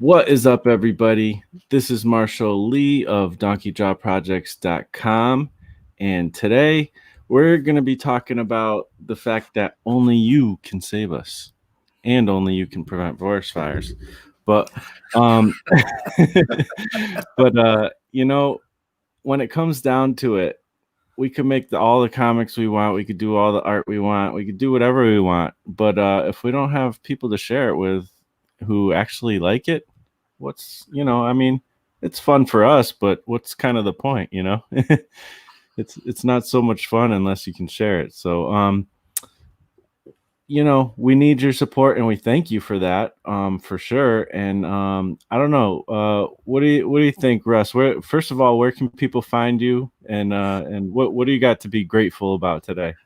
What is up, everybody? This is Marshall Lee of DonkeyJawProjects.com, and today we're going to be talking about the fact that only you can save us, and only you can prevent forest fires. But, um, when it comes down to it, we could make all the comics we want. We could do all the art we want. We could do whatever we want. But if we don't have people to share it with who actually like it, it's fun for us, but what's kind of the point, it's not so much fun unless you can share it. So, we need your support and we thank you for that, for sure. And I don't know, what do you think, Russ? First of all, where can people find you, and what do you got to be grateful about today?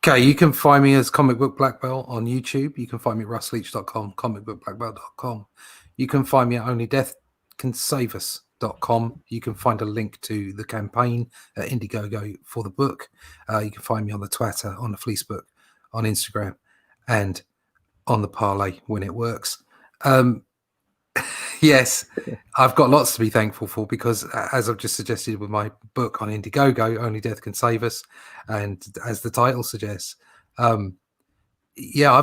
Okay, you can find me as Comic Book Black Belt on YouTube. You can find me at russleach.com, comicbookblackbelt.com. You can find me at onlydeathcansaveus.com. You can find a link to the campaign at Indiegogo for the book. You can find me on the Twitter, on the Fleecebook, on Instagram, and on the Parlay when it works. Yes, I've got lots to be thankful for because, as I've just suggested with my book on Indiegogo, Only Death Can Save Us, and as the title suggests, I've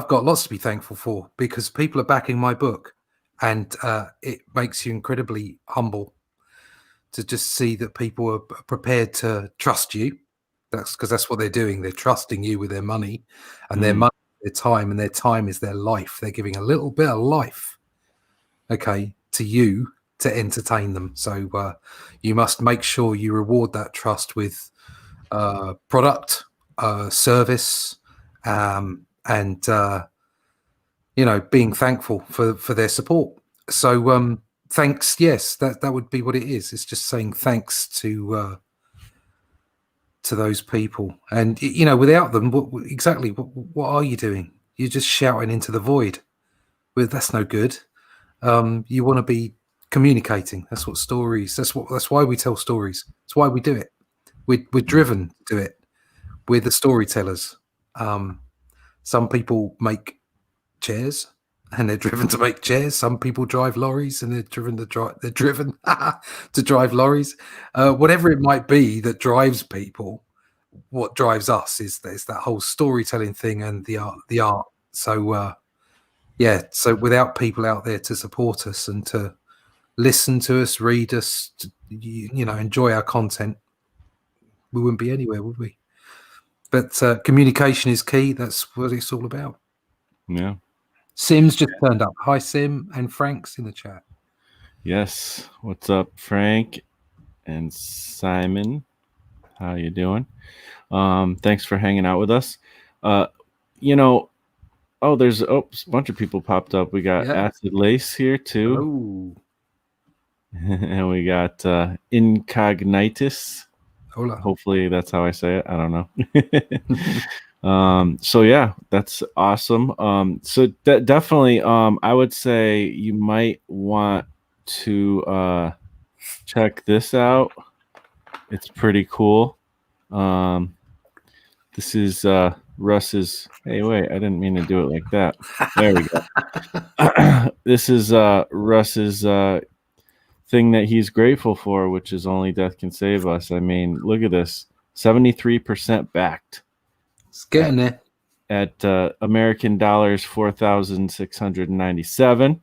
got lots to be thankful for because people are backing my book, and it makes you incredibly humble to just see that people are prepared to trust you. That's because that's what they're doing. They're trusting you with their money, and their money, their time, and their time is their life. They're giving a little bit of life, okay, to you to entertain them. So you must make sure you reward that trust with product, service, and being thankful for their support. So thanks. Yes, that would be what it is. It's just saying thanks to those people. And without them, what are you doing? You're just shouting into the void. Well, that's no good. You want to be communicating. That's what stories. That's why we tell stories. That's why we do it. We're driven to do it. We're the storytellers. Some people make chairs, and they're driven to make chairs. Some people drive lorries, and they're driven to drive lorries. Whatever it might be that drives people, what drives us is that whole storytelling thing and the art. So. So without people out there to support us and to listen to us, read us, enjoy our content, we wouldn't be anywhere, would we? But communication is key. That's what it's all about. Yeah. Sim's just turned up. Hi, Sim, and Frank's in the chat. Yes. What's up, Frank and Simon? How you doing? Thanks for hanging out with us. There's a bunch of people popped up. We got Acid Lace here too. And we got Incognitus. Hola. Hopefully that's how I say it. I don't know. So yeah, that's awesome. So definitely, I would say you might want to check this out. It's pretty cool. This is Russ's. Hey, wait! I didn't mean to do it like that. There we go. This is Russ's thing that he's grateful for, which is Only Death Can Save Us. I mean, look at this: 73% backed. It's getting there. At American dollars 4,697,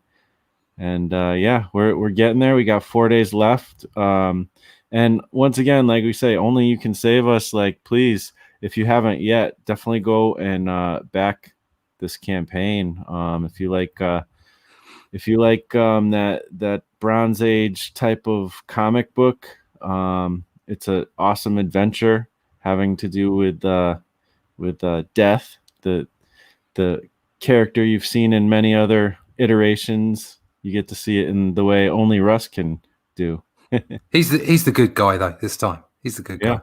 and we're getting there. We got 4 days left. And once again, like we say, only you can save us. Like, please, if you haven't yet, definitely go and back this campaign. If you like that Bronze Age type of comic book, it's an awesome adventure having to do with death, the character you've seen in many other iterations. You get to see it in the way only Russ can do. He's the good guy though. This time he's the good guy.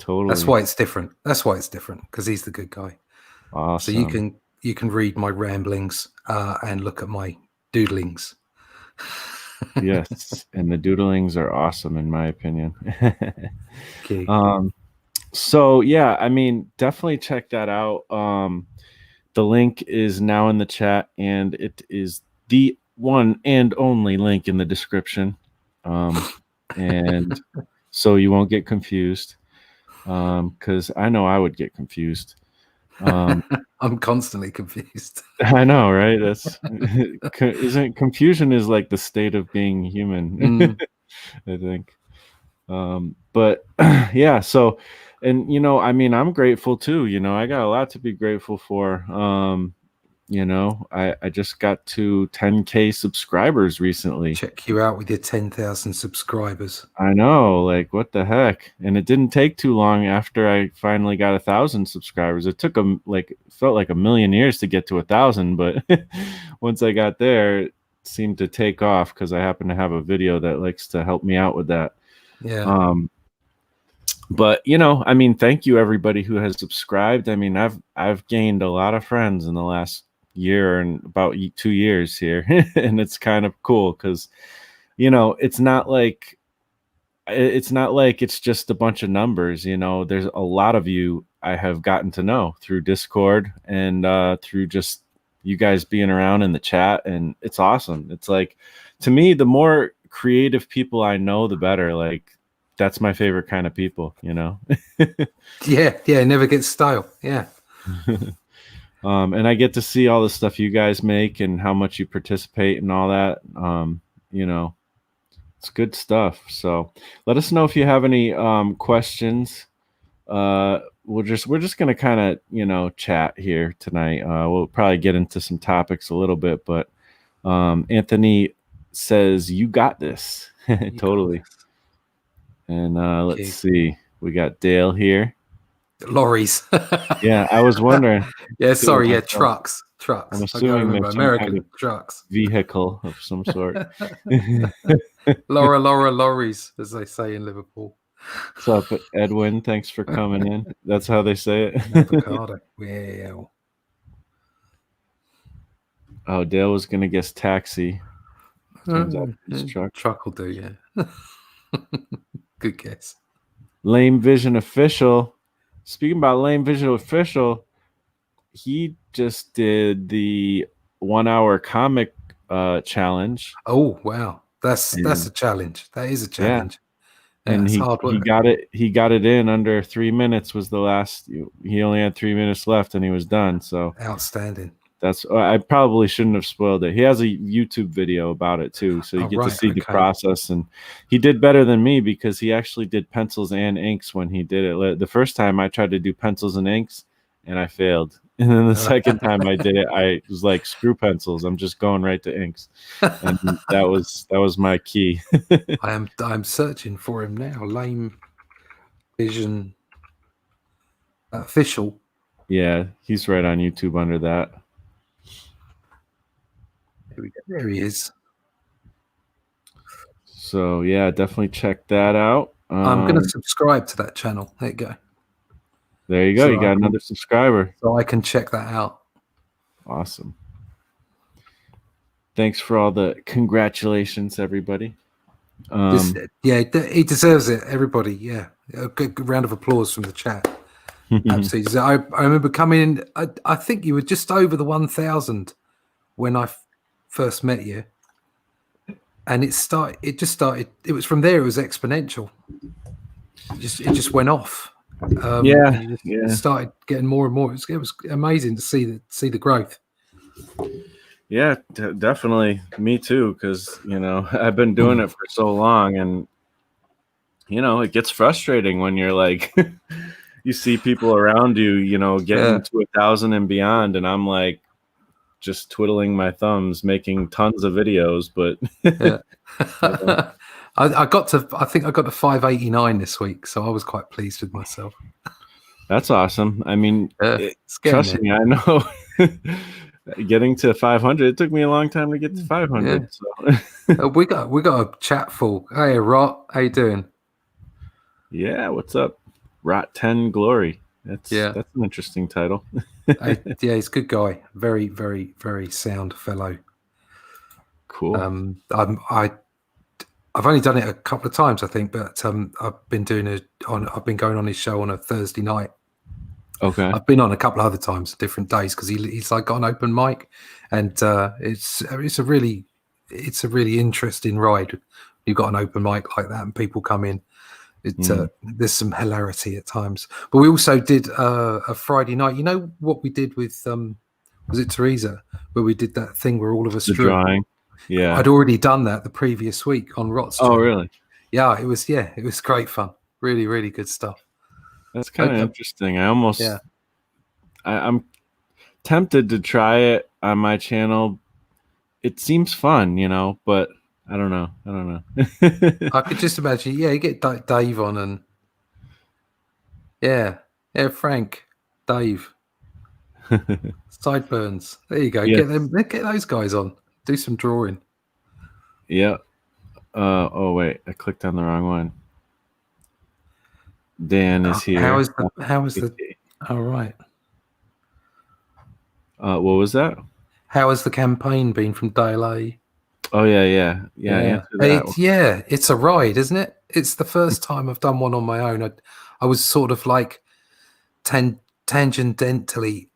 Totally. That's why it's different. Because he's the good guy. Awesome. So you can read my ramblings and look at my doodlings. Yes, and the doodlings are awesome in my opinion. Okay. So yeah, I mean, definitely check that out. The link is now in the chat, and it is one and only link in the description, and so you won't get confused, because I know I would get confused. I'm constantly confused. I know, right? That's isn't confusion is like the state of being human. I think. But yeah, so, and I mean, I'm grateful too. I got a lot to be grateful for. I just got to 10K subscribers recently. Check you out with your 10,000 subscribers. I know, like, what the heck? And it didn't take too long after I finally got 1,000 subscribers. It took felt like a million years to get to 1,000, but once I got there, it seemed to take off because I happen to have a video that likes to help me out with that. Yeah. But I mean, thank you everybody who has subscribed. I mean, I've gained a lot of friends in the last year and about 2 years here, and it's kind of cool because it's not like it's just a bunch of numbers. There's a lot of you I have gotten to know through Discord and through just you guys being around in the chat, and it's awesome. It's like, to me, the more creative people I know, the better. Like, that's my favorite kind of people, Yeah, never gets stale. Yeah. And I get to see all the stuff you guys make and how much you participate and all that. It's good stuff. So let us know if you have any questions. We're just gonna kind of chat here tonight. We'll probably get into some topics a little bit, but Anthony says you got this. Totally. And let's see, we got Dale here. Lorries. Yeah, I was wondering. Yeah, sorry. Yeah, trucks. I'm assuming there's American kind of trucks. Vehicle of some sort. Laura, lorries, as they say in Liverpool. What's up, Edwin? Thanks for coming in. That's how they say it. Avocado. Well. Oh, Dale was gonna guess taxi. Turns out it's truck. Truck will do, yeah. Good guess. Lame Vision Official. Speaking about Lame Vision Official, he just did the 1 hour comic challenge. Oh wow, that's a challenge. That is a challenge. Yeah, and he got it in under 3 minutes. Was the last. He only had 3 minutes left, and he was done. So outstanding. I probably shouldn't have spoiled it. He has a YouTube video about it too, so you get to see the process. And he did better than me because he actually did pencils and inks when he did it. The first time I tried to do pencils and inks, and I failed. And then the second time I did it, I was like, screw pencils. I'm just going right to inks. And that was my key. I'm searching for him now. Lame Vision Official. Yeah, he's right on YouTube under that. There he is. So yeah, definitely check that out. I'm going to subscribe to that channel. There you go. There you go. So you got another subscriber. So I can check that out. Awesome. Thanks for all the congratulations, everybody. Yeah, he deserves it. Everybody, yeah. A good round of applause from the chat. Absolutely. I remember coming in. I think you were just over the 1,000 when I first met you, and it started. It was from there. It was exponential. It just went off. It started getting more and more. It was amazing to see the growth. Yeah, definitely. Me too, because I've been doing it for so long, and it gets frustrating when you're like, you see people around you, getting to 1,000 and beyond, and I'm like, just twiddling my thumbs, making tons of videos, but I think I got to 589 this week, so I was quite pleased with myself. That's awesome. I mean, trust me, I know. Getting to 500, it took me a long time to get to 500. Yeah. So. we got a chat full. Hey, Rot, how you doing? Yeah, what's up, Rot 10 Glory? That's an interesting title. Yeah, he's a good guy. Very, very, very sound fellow. Cool. I've only done it a couple of times, I think, but I've been going on his show on a Thursday night. Okay. I've been on a couple of other times, different days, because he's like got an open mic, and it's a really it's a really interesting ride. You've got an open mic like that, and people come in. There's some hilarity at times, but we also did a Friday night. You know what we did with was it Teresa, where we did that thing where all of us The drew? drawing. Yeah. I'd already done that the previous week on Rot's. Oh, really? Yeah, it was great fun. Really, really good stuff. That's kind of interesting. I'm tempted to try it on my channel. It seems fun, but I don't know. I could just imagine. Yeah, you get Dave on, and yeah, Frank, Dave, Sideburns. There you go. Yes. Get those guys on. Do some drawing. Yeah. Oh wait, I clicked on the wrong one. Dan is here. How is the? All right. What was that? How has the campaign been from Dale A? Oh yeah. It's a ride, isn't it? It's the first time I've done one on my own. I was sort of like tangentially,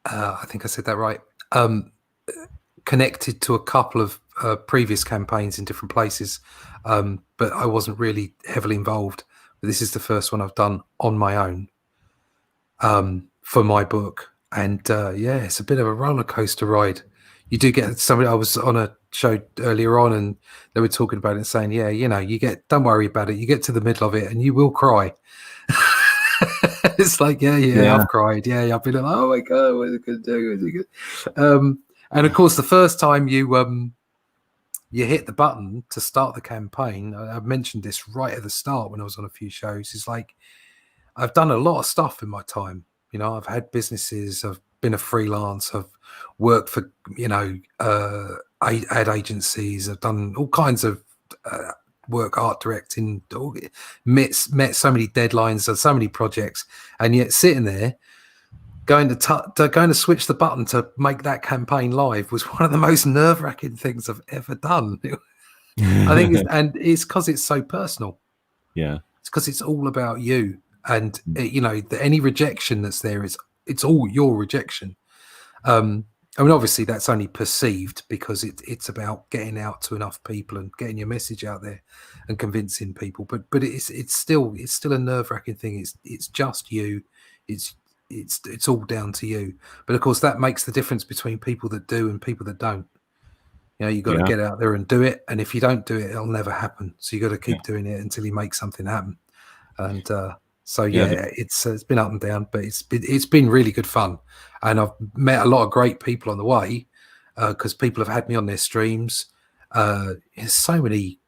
I think I said that right, connected to a couple of previous campaigns in different places, but I wasn't really heavily involved. But this is the first one I've done on my own for my book. And it's a bit of a roller coaster ride. You do get somebody. I was on a show earlier on, and they were talking about it and saying, don't worry about it. You get to the middle of it, and you will cry. It's like, I've cried. I've been like, oh my god, what is it going to do? And of course, the first time you hit the button to start the campaign, I mentioned this right at the start when I was on a few shows. It's like I've done a lot of stuff in my time. I've had businesses. I've been a freelance. I've worked for ad agencies. I've done all kinds of work, art directing. Met so many deadlines and so many projects, and yet sitting there going to switch the button to make that campaign live was one of the most nerve-wracking things I've ever done. I think it's because it's so personal. Yeah, it's because it's all about you. And any rejection that's there it's all your rejection. I mean, obviously that's only perceived because it's about getting out to enough people and getting your message out there and convincing people. But it's still a nerve-wracking thing. It's just you. It's all down to you. But of course, that makes the difference between people that do and people that don't. You got to get out there and do it. And if you don't do it, it'll never happen. So you got to keep doing it until you make something happen. And it's been up and down, but it's been really good fun, and I've met a lot of great people on the way because people have had me on their streams. There's so many,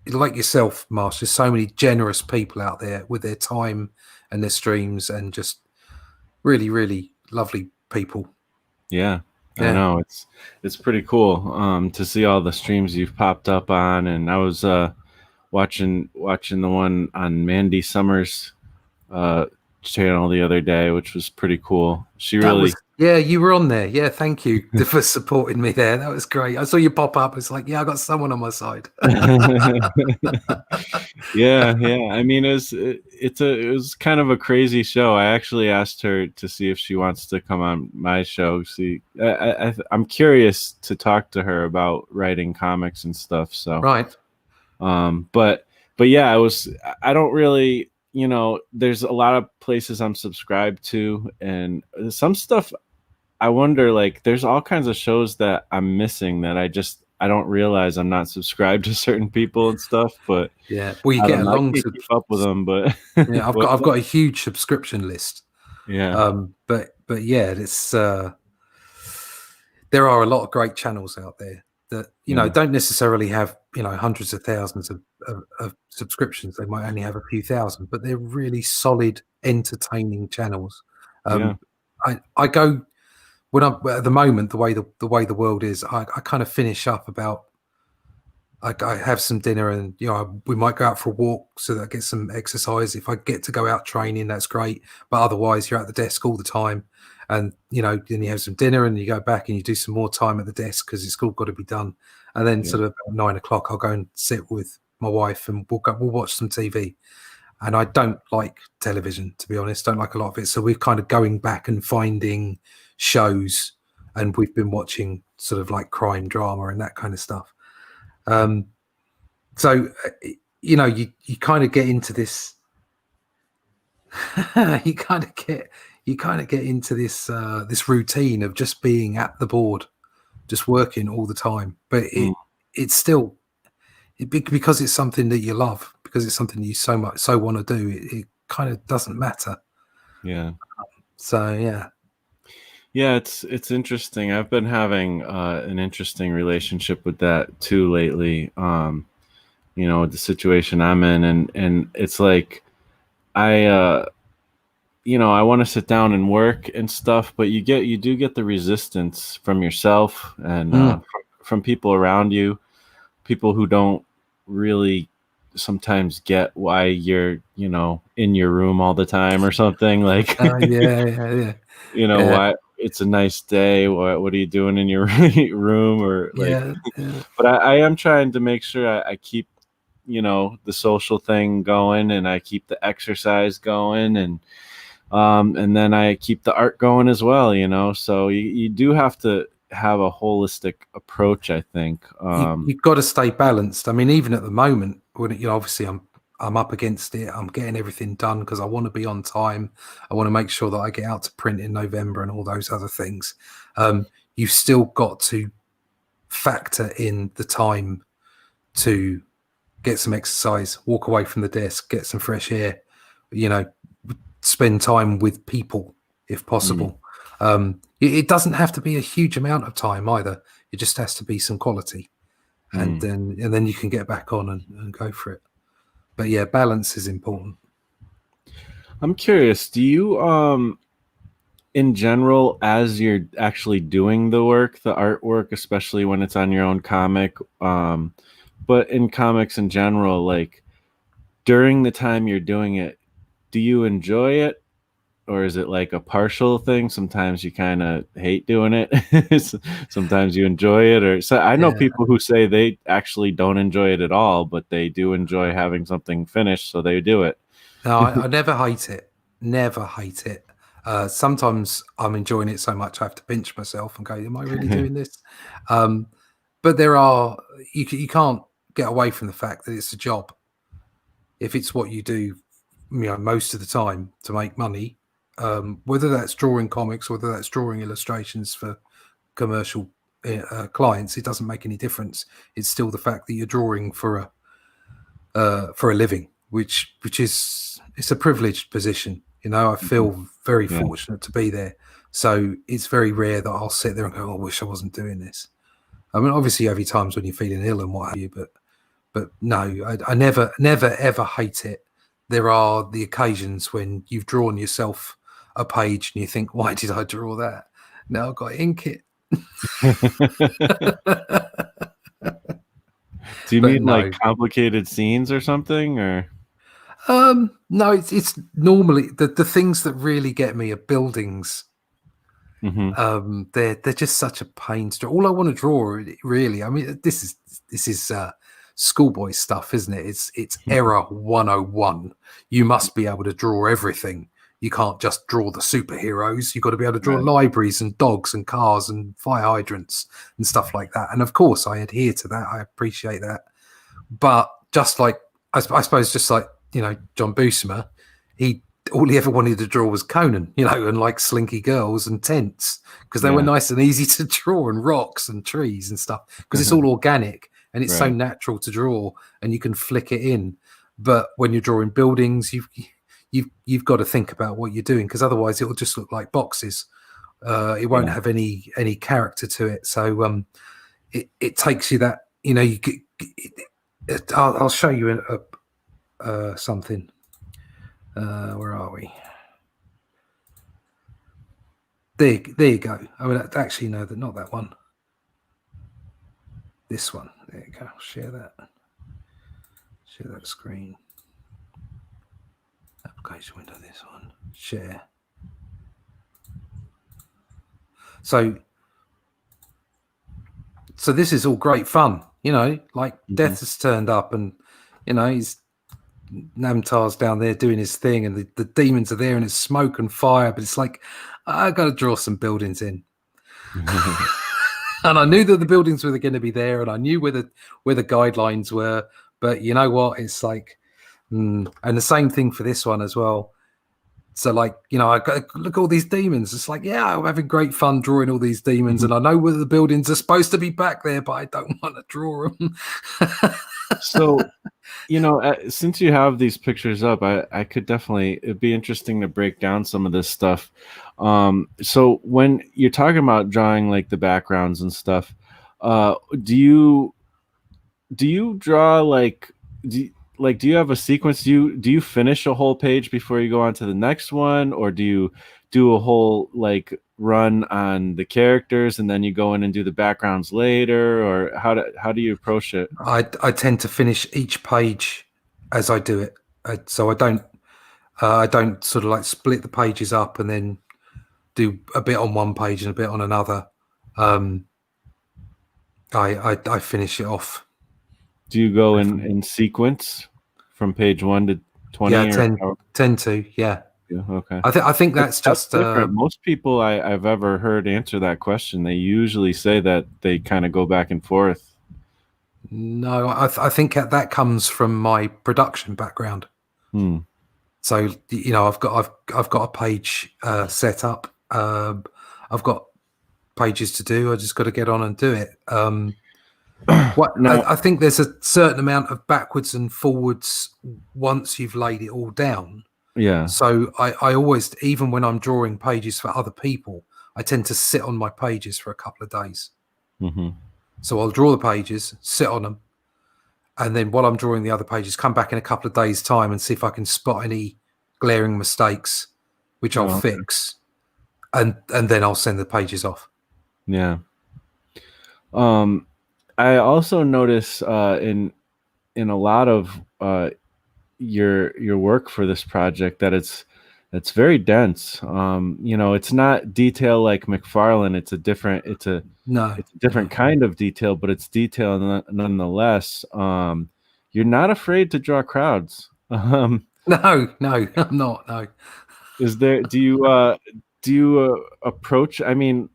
like yourself, Marsh. There's so many generous people out there with their time and their streams, and just really, really lovely people. Yeah. I know it's pretty cool to see all the streams you've popped up on, and I was watching the one on Mandy Summers channel the other day, which was pretty cool. You were on there. Yeah, thank you for supporting me there. That was great. I saw you pop up. It's like, I got someone on my side. yeah. I mean, it was kind of a crazy show. I actually asked her to see if she wants to come on my show. See, I'm curious to talk to her about writing comics and stuff. So right. But yeah, I don't really, there's a lot of places I'm subscribed to, and some stuff I wonder, like, there's all kinds of shows that I'm missing that I don't realize I'm not subscribed to certain people and stuff. But yeah, well, you get along to keep up with them, but yeah, I've got a huge subscription list. Yeah. But yeah, it's there are a lot of great channels out there that don't necessarily have hundreds of thousands of subscriptions. They might only have a few thousand, but they're really solid, entertaining channels. I go when I'm at the moment, the way the world is, I kind of finish up about. I have some dinner, and we might go out for a walk so that I get some exercise. If I get to go out training, that's great. But otherwise, you're at the desk all the time, and then you have some dinner, and you go back and you do some more time at the desk because it's all got to be done. And then sort of about 9 o'clock, I'll go and sit with my wife, and we'll watch some TV. And I don't like television, to be honest. Don't like a lot of it. So we're kind of going back and finding shows, and we've been watching sort of like crime drama and that kind of stuff. So you kind of get into this. you kind of get into this routine of just being at the board, just working all the time. But it's still because it's something that you love, because it's something you so want to do. It kind of doesn't matter. Yeah. So yeah. Yeah, it's interesting. I've been having an interesting relationship with that too lately. The situation I'm in, and it's like I I want to sit down and work and stuff, but you do get the resistance from yourself and from people around you, people who don't really sometimes get why you're in your room all the time or something, like yeah. why it's a nice day, what are you doing in your room, or like but I am trying to make sure I keep the social thing going, and I keep the exercise going, and then I keep the art going as well, so you do have to have a holistic approach, I think. You've got to stay balanced. I mean, even at the moment, when obviously I'm up against it, I'm getting everything done because I want to be on time. I want to make sure that I get out to print in November and all those other things. You've still got to factor in the time to get some exercise, walk away from the desk, get some fresh air, spend time with people if possible. It doesn't have to be a huge amount of time either. It just has to be some quality. And then you can get back on and go for it. But yeah, balance is important. I'm curious, do you in general, as you're actually doing the work, the artwork, especially when it's on your own comic, but in comics in general, like during the time you're doing it, do you enjoy it? Or is it like a partial thing? Sometimes you kind of hate doing it. Sometimes you enjoy it. Or so I know people who say they actually don't enjoy it at all, but they do enjoy having something finished, so they do it. No, I never hate it. Never hate it. Sometimes I'm enjoying it so much I have to pinch myself and go, "Am I really doing this?" But you can't get away from the fact that it's a job. If it's what you do, most of the time to make money. Whether that's drawing comics, whether that's drawing illustrations for commercial clients, it doesn't make any difference. It's still the fact that you're drawing for a living, which is it's a privileged position. I feel very fortunate to be there. So it's very rare that I'll sit there and go, "Oh, I wish I wasn't doing this." I mean, obviously, you have your times when you're feeling ill and what have you, but no, I never ever hate it. There are the occasions when you've drawn yourself a page and you think, "Why did I draw that? Now I've got to ink it." Do you need like complicated scenes or something, or? No, it's normally the things that really get me are buildings. They're just such a pain to draw. All I want to draw, really. I mean, this is schoolboy stuff, isn't it? It's error 101. You must be able to draw everything. You can't just draw the superheroes. You've got to be able to draw libraries and dogs and cars and fire hydrants and stuff like that. And of course, I adhere to that. I appreciate that. But just like, I suppose, just like, John Buscema, all he ever wanted to draw was Conan, and like slinky girls and tents, because they were nice and easy to draw, and rocks and trees and stuff, because it's all organic and it's so natural to draw and you can flick it in. But when you're drawing buildings, you've got to think about what you're doing, because otherwise it will just look like boxes. It won't have any character to it. So it takes you that, I'll show you something. Where are we? There you go. I mean, actually, no, not that one. This one. There you go. I'll share that. Share that screen. Application window. This one. Share. So this is all great fun. Like Death has turned up, and he's Namtar's down there doing his thing, and the demons are there, and it's smoke and fire. But it's like, I got to draw some buildings in. and I knew that the buildings were going to be there, and I knew where the guidelines were. But you know what? It's like, and the same thing for this one as well. So, like, I got look at all these demons. It's like, yeah, I'm having great fun drawing all these demons, and I know where the buildings are supposed to be back there, but I don't want to draw them. So, since you have these pictures up, I could definitely, it'd be interesting to break down some of this stuff. So when you're talking about drawing like the backgrounds and stuff, do you draw like, do you have a sequence? Do you finish a whole page before you go on to the next one, or do you do a whole like run on the characters and then you go in and do the backgrounds later, or how do you approach it? I tend to finish each page as I do it, so I don't sort of like split the pages up and then do a bit on one page and a bit on another. I finish it off. Do you go in sequence from page 1 to 20? Yeah, tend to. Yeah. Yeah, okay. I think that's just different. Most people I've ever heard answer that question, they usually say that they kind of go back and forth. No, I think that comes from my production background. So I've got a page set up. I've got pages to do. I just got to get on and do it. I think there's a certain amount of backwards and forwards once you've laid it all down. Yeah. So I always, even when I'm drawing pages for other people, I tend to sit on my pages for a couple of days. Mm-hmm. So I'll draw the pages, sit on them, and then while I'm drawing the other pages, come back in a couple of days' time and see if I can spot any glaring mistakes, which I'll fix, and then I'll send the pages off. Yeah. I also notice in a lot of your work for this project that it's very dense. It's not detail like McFarlane. It's a different kind of detail, but it's detail nonetheless. You're not afraid to draw crowds. No, I'm not. No. Is there? Do you approach? I mean,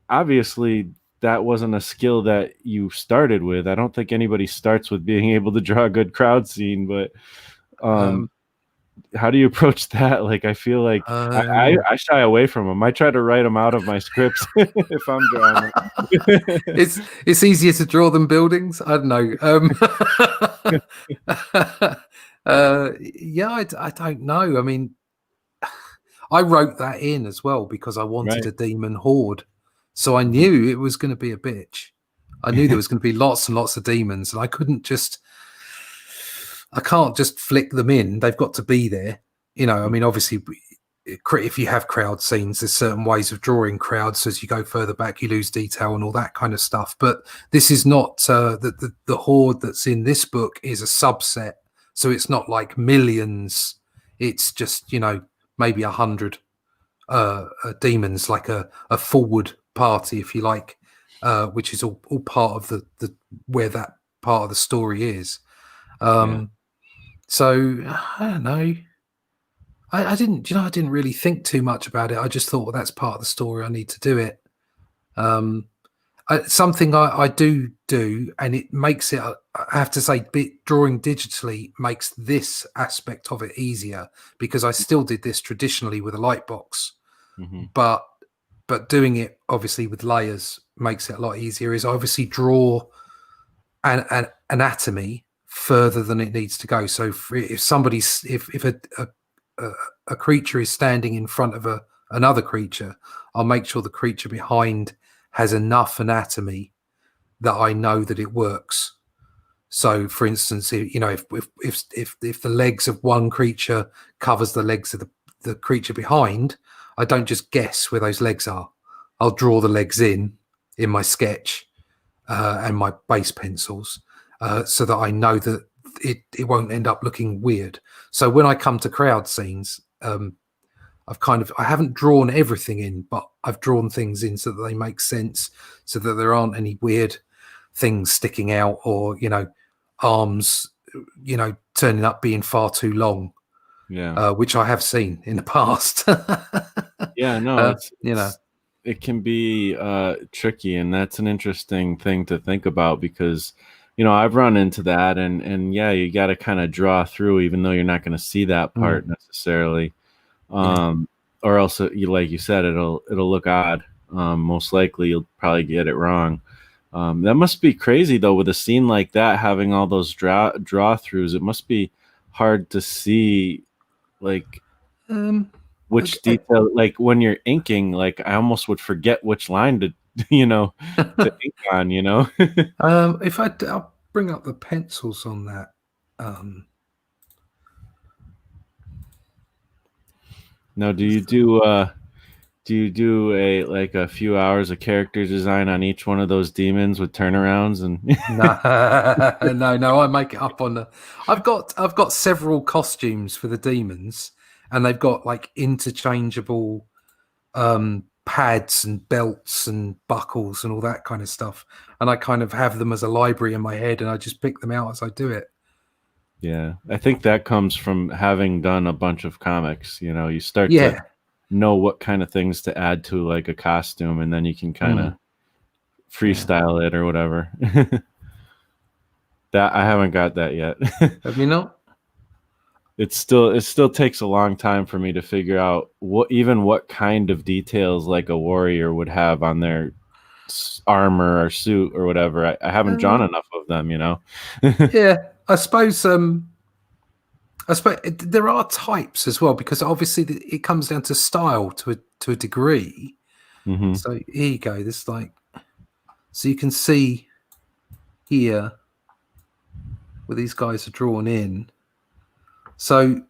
obviously that wasn't a skill that you started with. I don't think anybody starts with being able to draw a good crowd scene, but how do you approach that? Like, I feel like I shy away from them. I try to write them out of my scripts if I'm drawing it. It's easier to draw than buildings. I don't know. Yeah, I don't know. I mean, I wrote that in as well because I wanted a demon horde. So I knew it was going to be a bitch. I knew there was going to be lots and lots of demons, and I can't just flick them in. They've got to be there. I mean, obviously, if you have crowd scenes, there's certain ways of drawing crowds. So as you go further back, you lose detail and all that kind of stuff. But this is not the horde that's in this book is a subset. So it's not like millions. It's just, maybe 100 demons, like a forward party, if you like, which is all part of the where that part of the story is. So I don't know. I didn't really think too much about it. I just thought, well, that's part of the story. I need to do it. Something I do, and it makes it. I have to say, drawing digitally makes this aspect of it easier because I still did this traditionally with a light box, but doing it obviously with layers makes it a lot easier. Is I obviously draw an anatomy further than it needs to go. So if a creature is standing in front of another creature, I'll make sure the creature behind has enough anatomy that I know that it works. So, for instance, if the legs of one creature covers the legs of the creature behind, I don't just guess where those legs are. I'll draw the legs in my sketch and my base pencils so that I know that it won't end up looking weird. So when I come to crowd scenes, I haven't drawn everything in, but I've drawn things in so that they make sense, so that there aren't any weird things sticking out or, arms, turning up being far too long. Yeah. Which I have seen in the past. Yeah, no, it can be tricky, and that's an interesting thing to think about because I've run into that, and yeah, you got to kind of draw through even though you're not going to see that part necessarily. Yeah. Or else like you said, it'll look odd. Most likely you'll probably get it wrong. That must be crazy though, with a scene like that, having all those draw throughs. It must be hard to see, like, which Okay. detail, like when you're inking, like I almost would forget which line to to ink on. If I'll bring up the pencils on that. Now, do you do a few hours of character design on each one of those demons with turnarounds and No, I make it up on the. I've got several costumes for the demons, and they've got like interchangeable pads and belts and buckles and all that kind of stuff. And I kind of have them as a library in my head, and I just pick them out as I do it. Yeah, I think that comes from having done a bunch of comics. You start to know what kind of things to add to like a costume, and then you can kind of freestyle it or whatever. That I haven't got that yet. Have you not? It still takes a long time for me to figure out what kind of details like a warrior would have on their armor or suit or whatever. I haven't drawn enough of them, Yeah, I suppose there are types as well, because obviously it comes down to style to a degree. Mm-hmm. So here you go. This so you can see here where these guys are drawn in. So,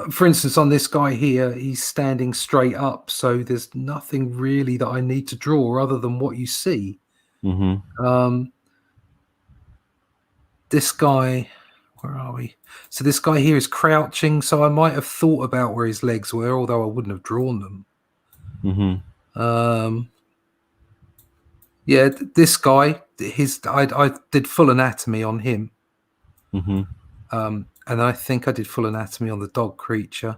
for instance, on this guy here, he's standing straight up. So there's nothing really that I need to draw other than what you see. Mm-hmm. This guy, where are we? So this guy here is crouching. So I might have thought about where his legs were, although I wouldn't have drawn them. Mm-hmm. Yeah, this guy, I did full anatomy on him. Mm-hmm. And I think I did full anatomy on the dog creature.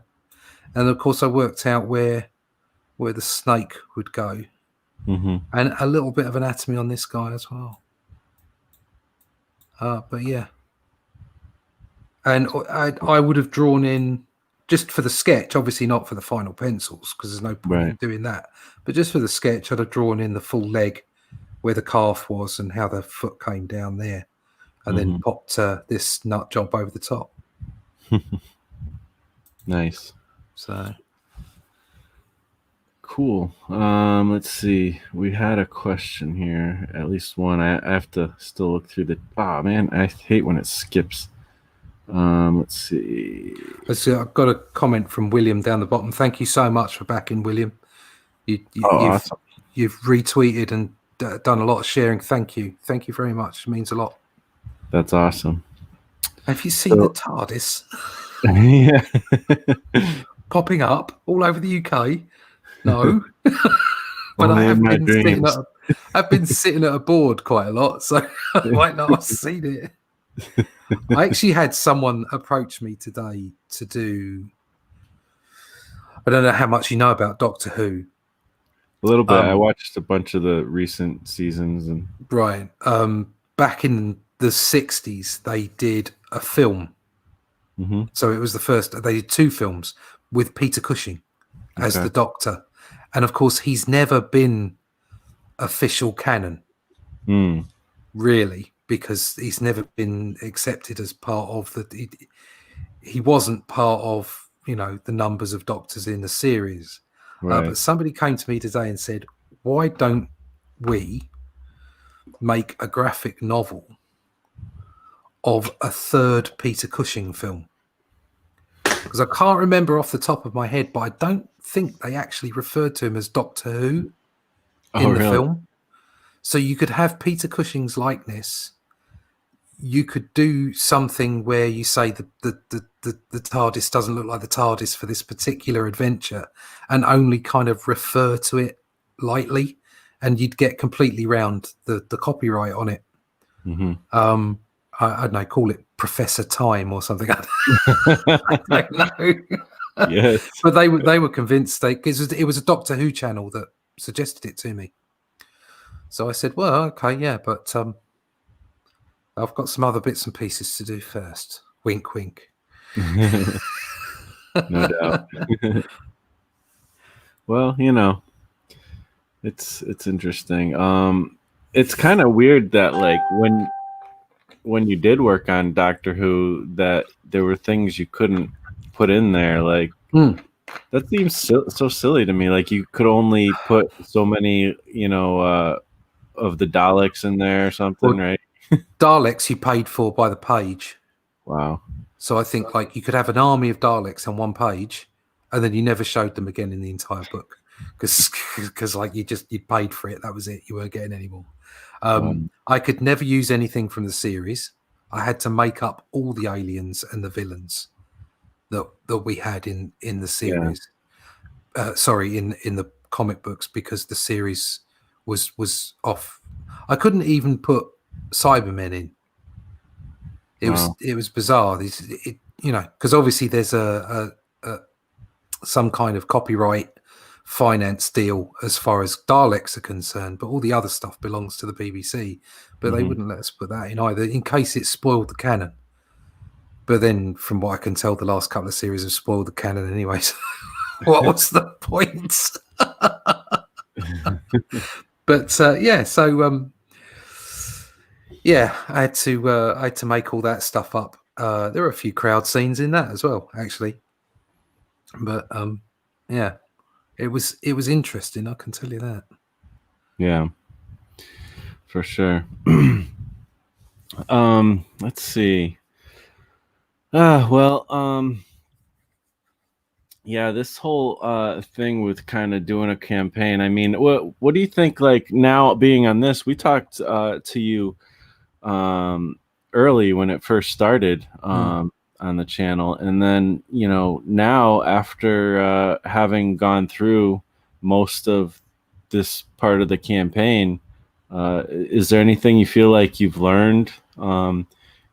And of course I worked out where the snake would go. Mm-hmm. And a little bit of anatomy on this guy as well. But yeah. And I would have drawn in, just for the sketch, obviously not for the final pencils, because there's no point in doing that. But just for the sketch, I'd have drawn in the full leg, where the calf was and how the foot came down there. And then popped this nut job over the top. Nice. So cool. Let's see. We had a question here, at least one. I have to still look through the. Oh man, I hate when it skips. Let's see. I've got a comment from William down the bottom. Thank you so much for backing, William. Awesome. You've retweeted and done a lot of sharing. Thank you very much. It means a lot. That's awesome. Have you seen the TARDIS? Yeah. Popping up all over the UK? No. But Only I have in my been dreams. I've been sitting at a board quite a lot, so I might not have seen it. I actually had someone approach me today to do. I don't know how much you know about Doctor Who. A little bit. I watched a bunch of the recent seasons, and right. Back in the 60s, they did a film. Mm-hmm. So it was the first. They did 2 films with Peter Cushing as the Doctor, and of course, he's never been official canon, really, because he's never been accepted as part of the. He wasn't part of the numbers of Doctors in the series. Right. But somebody came to me today and said, "Why don't we make a graphic novel of a 3rd Peter Cushing film?" Because I can't remember off the top of my head, but I don't think they actually referred to him as Doctor Who in the film. So you could have Peter Cushing's likeness. You could do something where you say the TARDIS doesn't look like the TARDIS for this particular adventure, and only kind of refer to it lightly, and you'd get completely round the copyright on it. Mm-hmm. I don't know, call it Professor Time or something. I don't know. Yes. But they were convinced because it was a Doctor Who channel that suggested it to me. So I said, well, okay, yeah, but I've got some other bits and pieces to do first. Wink, wink. No doubt. Well, you know, it's interesting. It's kind of weird that like when you did work on Doctor Who, that there were things you couldn't put in there. Like that seems so silly to me. Like you could only put so many, you know, of the Daleks in there or something, right? Daleks you paid for by the page. Wow. So I think like you could have an army of Daleks on one page, and then you never showed them again in the entire book because like you paid for it. That was it. You weren't getting any more. I could never use anything from the series. I had to make up all the aliens and the villains that we had in the series. Sorry, in the comic books, because the series was off. I couldn't even put Cybermen in. It was bizarre. You know, because obviously there's a some kind of copyright finance deal as far as Daleks are concerned, but all the other stuff belongs to the BBC. But they wouldn't let us put that in either, in case it spoiled the canon. But then, from what I can tell, the last couple of series have spoiled the canon anyway. So what's the point? But yeah, so yeah, I had to make all that stuff up. There were a few crowd scenes in that as well, actually. But yeah, it was interesting. I can tell you that. Yeah, for sure. Let's see. Well, yeah, this whole thing with kind of doing a campaign. I mean, what do you think? Like now being on this, we talked to you early when it first started on the channel, and then you know now after having gone through most of this part of the campaign, is there anything you feel like you've learned?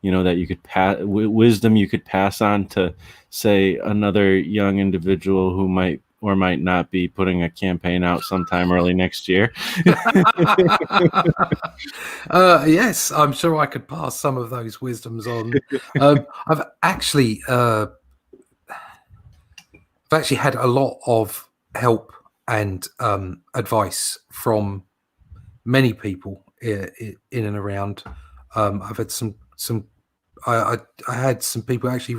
You know, that you could wisdom you could pass on to, say, another young individual who might or might not be putting a campaign out sometime early next year? Yes, I'm sure I could pass some of those wisdoms on. I've actually had a lot of help and advice from many people in and around. I've had I had some people actually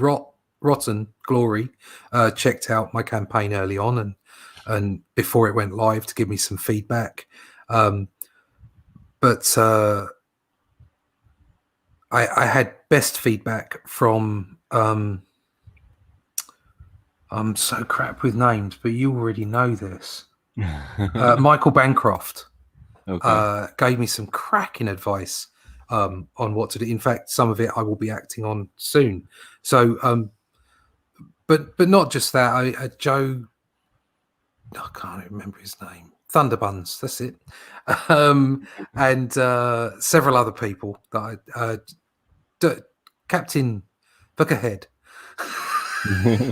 Rotten Glory checked out my campaign early on and before it went live to give me some feedback. But I had best feedback from I'm so crap with names, but you already know this. Michael Bancroft gave me some cracking advice on what to do. In fact, some of it I will be acting on soon. So, but not just that. Joe, I can't remember his name. Thunderbuns, that's it. And several other people that Captain Buckerhead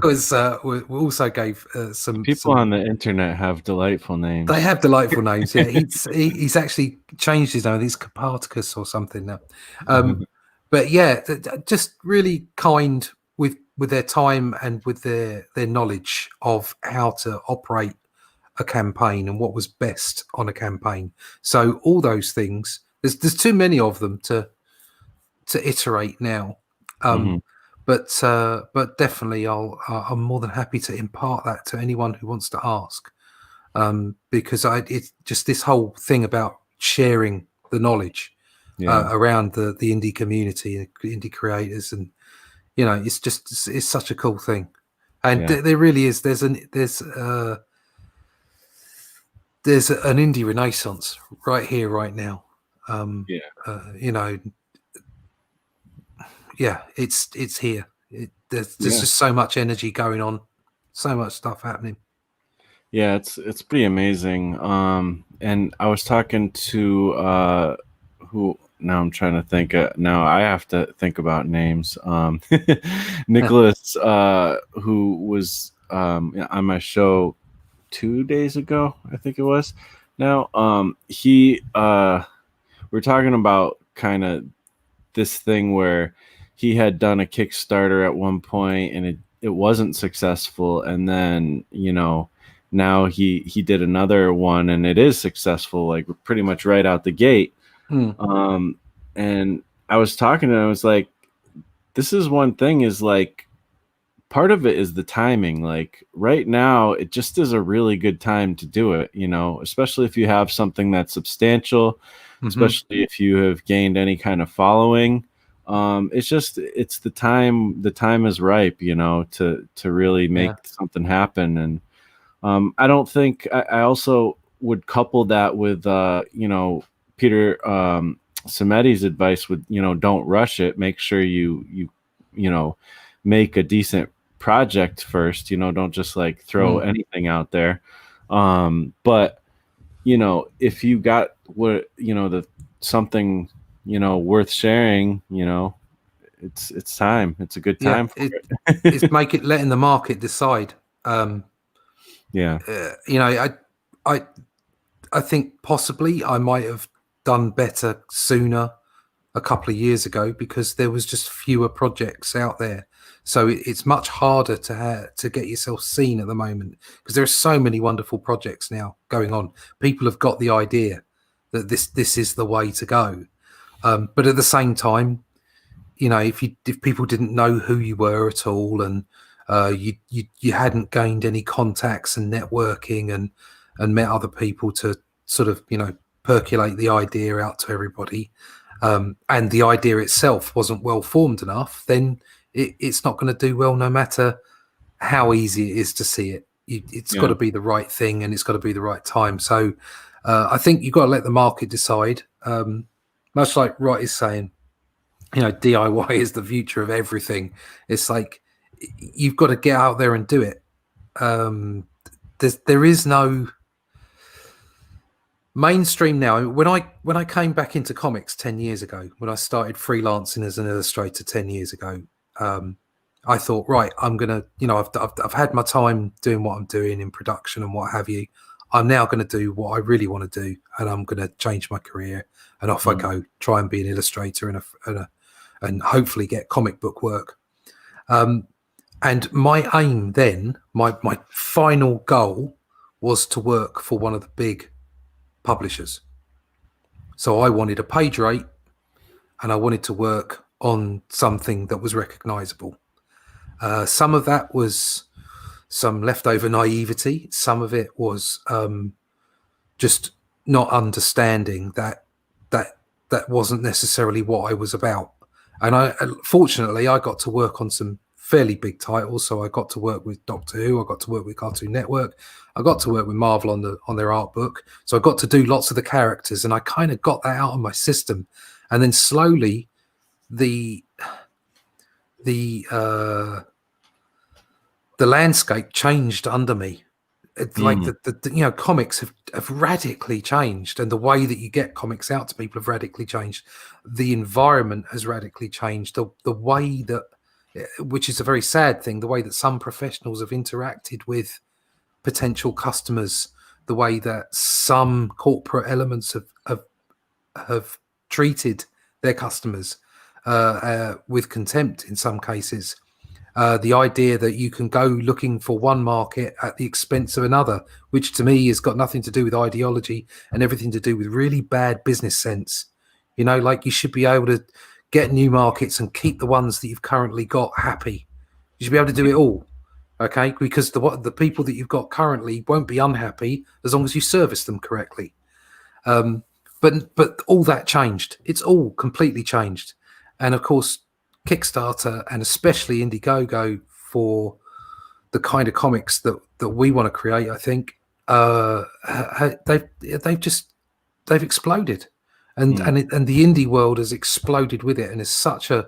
was also gave some people on the internet have delightful names. They have delightful names. Yeah, he's actually changed his name. He's Caparticus or something now. But yeah, just really kind with their time and with their knowledge of how to operate a campaign and what was best on a campaign. So all those things, there's too many of them to iterate now. But definitely I'm more than happy to impart that to anyone who wants to ask, because it's just this whole thing about sharing the knowledge around the indie community, indie creators, and you know, it's such a cool thing. And there really is. There's an indie renaissance right here, right now. You know. Yeah, it's here. There's just so much energy going on, so much stuff happening. Yeah, it's pretty amazing. And I was talking to who now I'm trying to think. Now I have to think about names. Nicholas, who was on my show 2 days ago, I think it was. Now, we're talking about kind of this thing where he had done a Kickstarter at one point and it wasn't successful, and then now he did another one and it is successful, like pretty much right out the gate. And I was talking to him, I was like, this is one thing, is like part of it is the timing. Like right now, it just is a really good time to do it, especially if you have something that's substantial, especially if you have gained any kind of following. It's the time is ripe, to really make something happen. And I don't think I also would couple that with Peter Samedi's advice with don't rush it. Make sure you make a decent project first. Don't just like throw anything out there. But if you got the something worth sharing, it's time. It's a good time for it. It's letting the market decide. I think possibly I might have done better sooner a couple of years ago because there was just fewer projects out there. So it's much harder to get yourself seen at the moment because there are so many wonderful projects now going on. People have got the idea that this is the way to go. But at the same time, if people didn't know who you were at all, and you hadn't gained any contacts and networking and met other people to sort of percolate the idea out to everybody, and the idea itself wasn't well formed enough, then it's not going to do well, no matter how easy it is to see it. It's got to be the right thing, and it's got to be the right time. So I think you've got to let the market decide. Much like Wright is saying, DIY is the future of everything. It's like you've got to get out there and do it. There is no mainstream now. When I came back into comics 10 years ago, when I started freelancing as an illustrator 10 years ago, I thought, right, I'm gonna, I've had my time doing what I'm doing in production and what have you. I'm now going to do what I really want to do, and I'm going to change my career. And off I go, try and be an illustrator and hopefully get comic book work. And my aim then, my final goal, was to work for one of the big publishers. So I wanted a page rate, and I wanted to work on something that was recognizable. Some of that was some leftover naivety. Some of it was just not understanding that wasn't necessarily what I was about. And fortunately, I got to work on some fairly big titles. So I got to work with Doctor Who, I got to work with Cartoon Network, I got to work with Marvel on their art book. So I got to do lots of the characters, and I kind of got that out of my system. And then slowly the landscape changed under me. It's like the comics have radically changed, and the way that you get comics out to people have radically changed. The environment has radically changed. The way that, which is a very sad thing, the way that some professionals have interacted with potential customers, the way that some corporate elements have treated their customers with contempt in some cases. The idea that you can go looking for one market at the expense of another, which to me has got nothing to do with ideology and everything to do with really bad business sense. Like you should be able to get new markets and keep the ones that you've currently got happy. You should be able to do it all, okay? Because the people that you've got currently won't be unhappy as long as you service them correctly. But all that changed. It's all completely changed. And of course, Kickstarter and especially Indiegogo, for the kind of comics that we want to create, I think they've exploded, and the indie world has exploded with it, and it's such an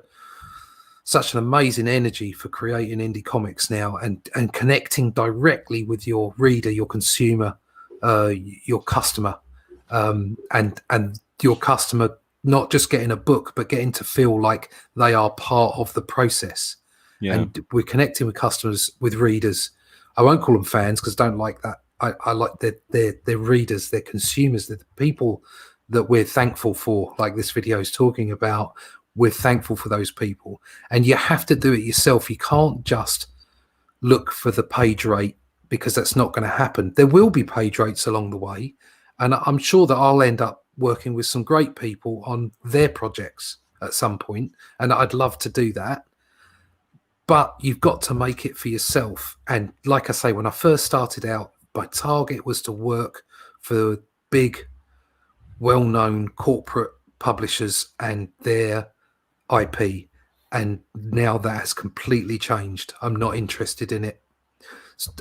amazing energy for creating indie comics now, and connecting directly with your reader, your consumer, your customer, and your customer not just getting a book, but getting to feel like they are part of the process. Yeah. And we're connecting with customers, with readers. I won't call them fans because I don't like that I like their readers, their consumers, the people that we're thankful for, like this video is talking about. We're thankful for those people, and you have to do it yourself. You can't just look for the page rate, because that's not going to happen. There will be page rates along the way, and I'm sure that I'll end up working with some great people on their projects at some point, and I'd love to do that. But you've got to make it for yourself. And like I say, when I first started out, my target was to work for big, well-known corporate publishers and their IP. And now that has completely changed. I'm not interested in it.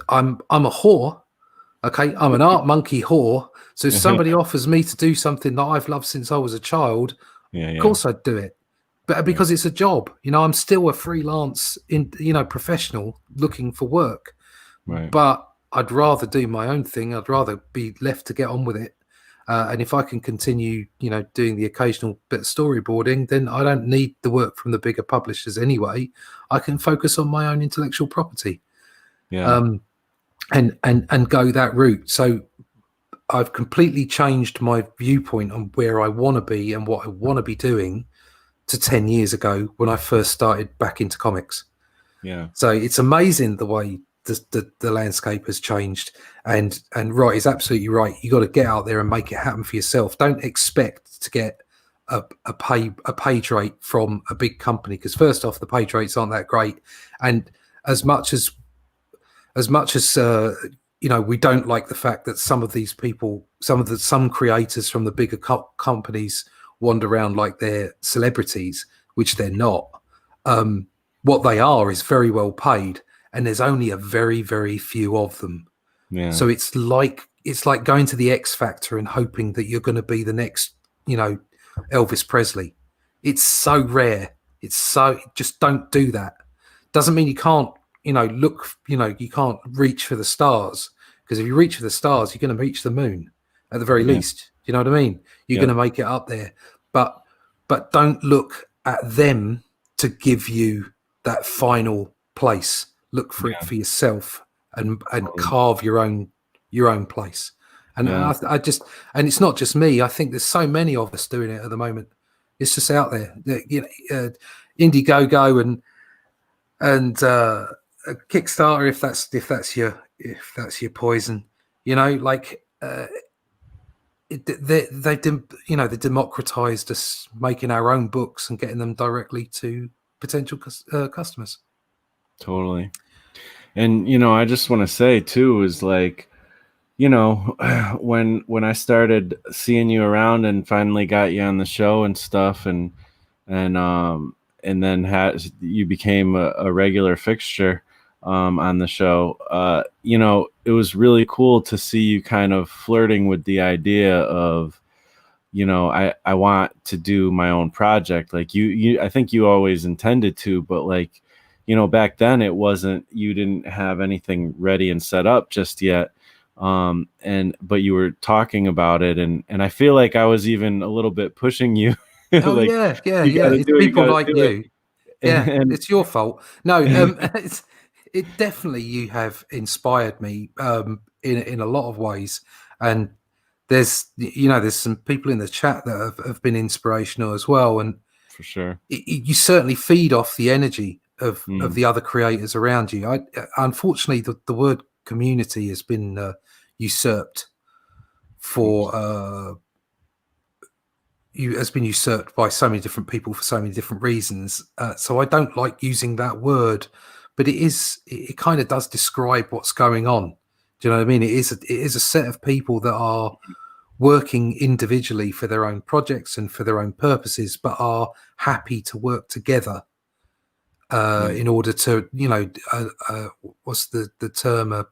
I'm a whore. Okay, I'm an art monkey whore. So if somebody offers me to do something that I've loved since I was a child, of course I'd do it. But because it's a job, I'm still a freelance, professional looking for work. Right. But I'd rather do my own thing. I'd rather be left to get on with it. And if I can continue, doing the occasional bit of storyboarding, then I don't need the work from the bigger publishers anyway. I can focus on my own intellectual property. Yeah. And go that route. So I've completely changed my viewpoint on where I want to be and what I want to be doing to 10 years ago when I first started back into comics. Yeah. So it's amazing the way the landscape has changed. And right, is absolutely right. You got to get out there and make it happen for yourself. Don't expect to get a page rate from a big company, because first off, the page rates aren't that great. And as much as we don't like the fact that some of these people, some creators from the bigger companies wander around like they're celebrities, which they're not. What they are is very well paid, and there's only a very, very few of them. Yeah. So it's like going to the X Factor and hoping that you're going to be the next, Elvis Presley. It's so rare. Just don't do that. Doesn't mean you can't, you can't reach for the stars, because if you reach for the stars, you're going to reach the moon at the very least. You know what I mean? You're going to make it up there, but don't look at them to give you that final place. Look for it for yourself and carve your own place. And I just, and it's not just me. I think there's so many of us doing it at the moment. It's just out there. Indiegogo and Kickstarter, if that's your poison, they democratized us making our own books and getting them directly to potential customers. Totally. And I just want to say too is like, when I started seeing you around and finally got you on the show and stuff, and then you became a regular fixture on the show, it was really cool to see you kind of flirting with the idea of, I want to do my own project. Like I think you always intended to, but like, back then it wasn't, you didn't have anything ready and set up just yet. But you were talking about it, and I feel like I was even a little bit pushing you. Oh, like, yeah. It's people like you. And it's your fault. No, it definitely, you have inspired me in a lot of ways, and there's some people in the chat that have been inspirational as well, and for sure you certainly feed off the energy of the other creators around you. Unfortunately, the word community has been usurped has been usurped by so many different people for so many different reasons. So I don't like using that word, but it kind of does describe what's going on. Do you know what I mean? It is a set of people that are working individually for their own projects and for their own purposes, but are happy to work together in order to, what's the term?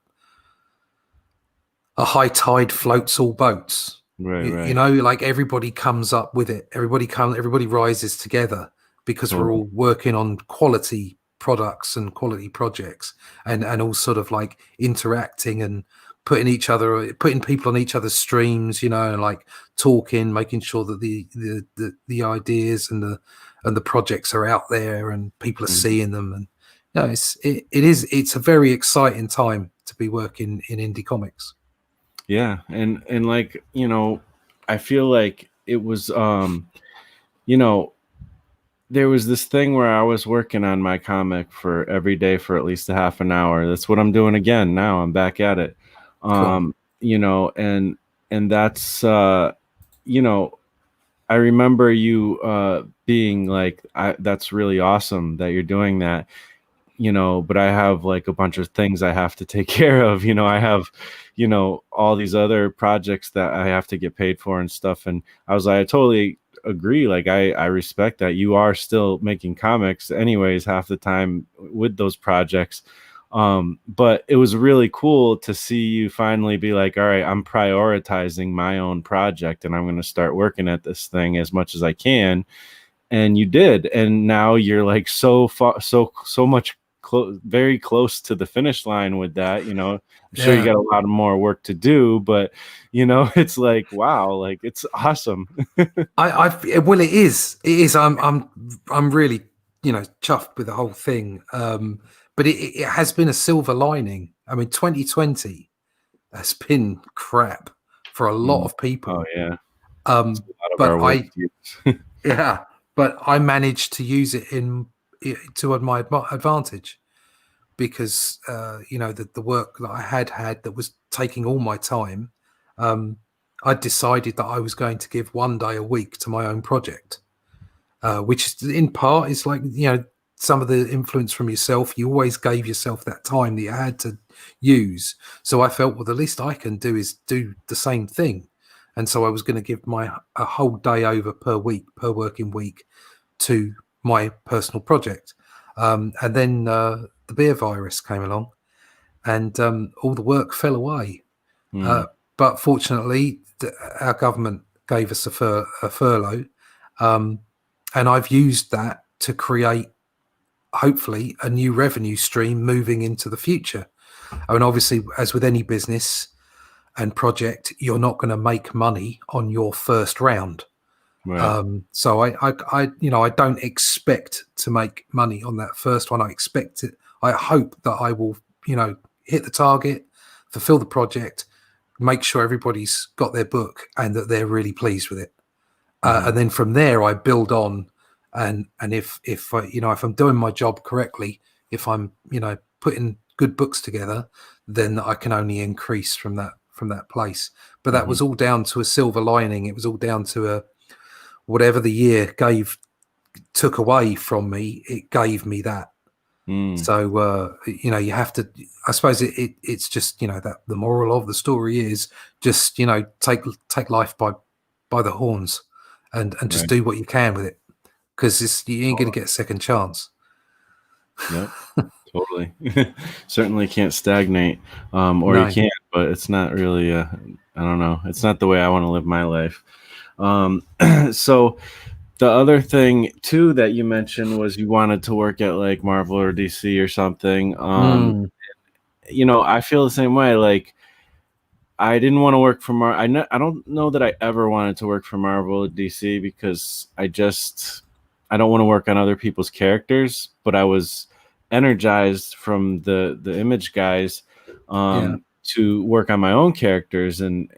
A high tide floats all boats. Right. Like everybody comes up with it. Everybody rises together, because we're all working on quality products and quality projects, and all sort of like interacting and putting people on each other's streams, and like talking, making sure that the ideas and the projects are out there and people are seeing them. And it's a very exciting time to be working in indie comics. Yeah, and like, I feel like it was you know there was this thing where I was working on my comic for every day for at least a half an hour. That's what I'm doing again now. I'm back at it. Cool. And that's you know I remember you being like, that's really awesome that you're doing that, but I have like a bunch of things I have to take care of. I have, all these other projects that I have to get paid for and stuff. And I was like, I totally agree. Like, I respect that you are still making comics anyways, half the time with those projects. But it was really cool to see you finally be like, all right, I'm prioritizing my own project and I'm going to start working at this thing as much as I can. And you did, and now you're like so far, so much very close to the finish line with that. I'm sure you Yeah. got a lot of more work to do, but it's like, wow, like, it's awesome. Well, it is. It is. I'm really, chuffed with the whole thing. But it has been a silver lining. I mean, 2020 has been crap for a lot Mm. of people. Oh yeah, it's Um, a lot of but our work years. yeah, but I managed to use it to my advantage because the work that I had that was taking all my time. Um, I decided that I was going to give one day a week to my own project, which in part is like, some of the influence from yourself. You always gave yourself that time that you had to use. So I felt, well, the least I can do is do the same thing. And so I was going to give a whole day over per week, per working week, to my personal project. And then the beer virus came along, and all the work fell away. Mm. But fortunately, our government gave us a furlough, um, and I've used that to create, hopefully, a new revenue stream moving into the future. I mean, obviously, as with any business and project, you're not going to make money on your first round. Right. So I don't expect to make money on that first one. I expect it. I hope that I will, hit the target, fulfill the project, make sure everybody's got their book and that they're really pleased with it. Mhm. And then from there, I build on. And if if I'm doing my job correctly, if I'm putting good books together, then I can only increase from that place. But that Mhm. was all down to a silver lining. It was all down to a whatever the year took away from me, it gave me that. Mm. So you have to. I suppose it's just that the moral of the story is just take life by the horns, and just Right. do what you can with it, because you ain't gonna get a second chance. Yep. Totally. Certainly can't stagnate. Or you No. can, but it's not really, I don't know. It's not the way I want to live my life. Um, so the other thing too that you mentioned was you wanted to work at like Marvel or DC or something. Mm, I feel the same way. Like, I didn't want to work for I don't know that I ever wanted to work for Marvel or DC because I don't want to work on other people's characters, but I was energized from the Image guys yeah. to work on my own characters, and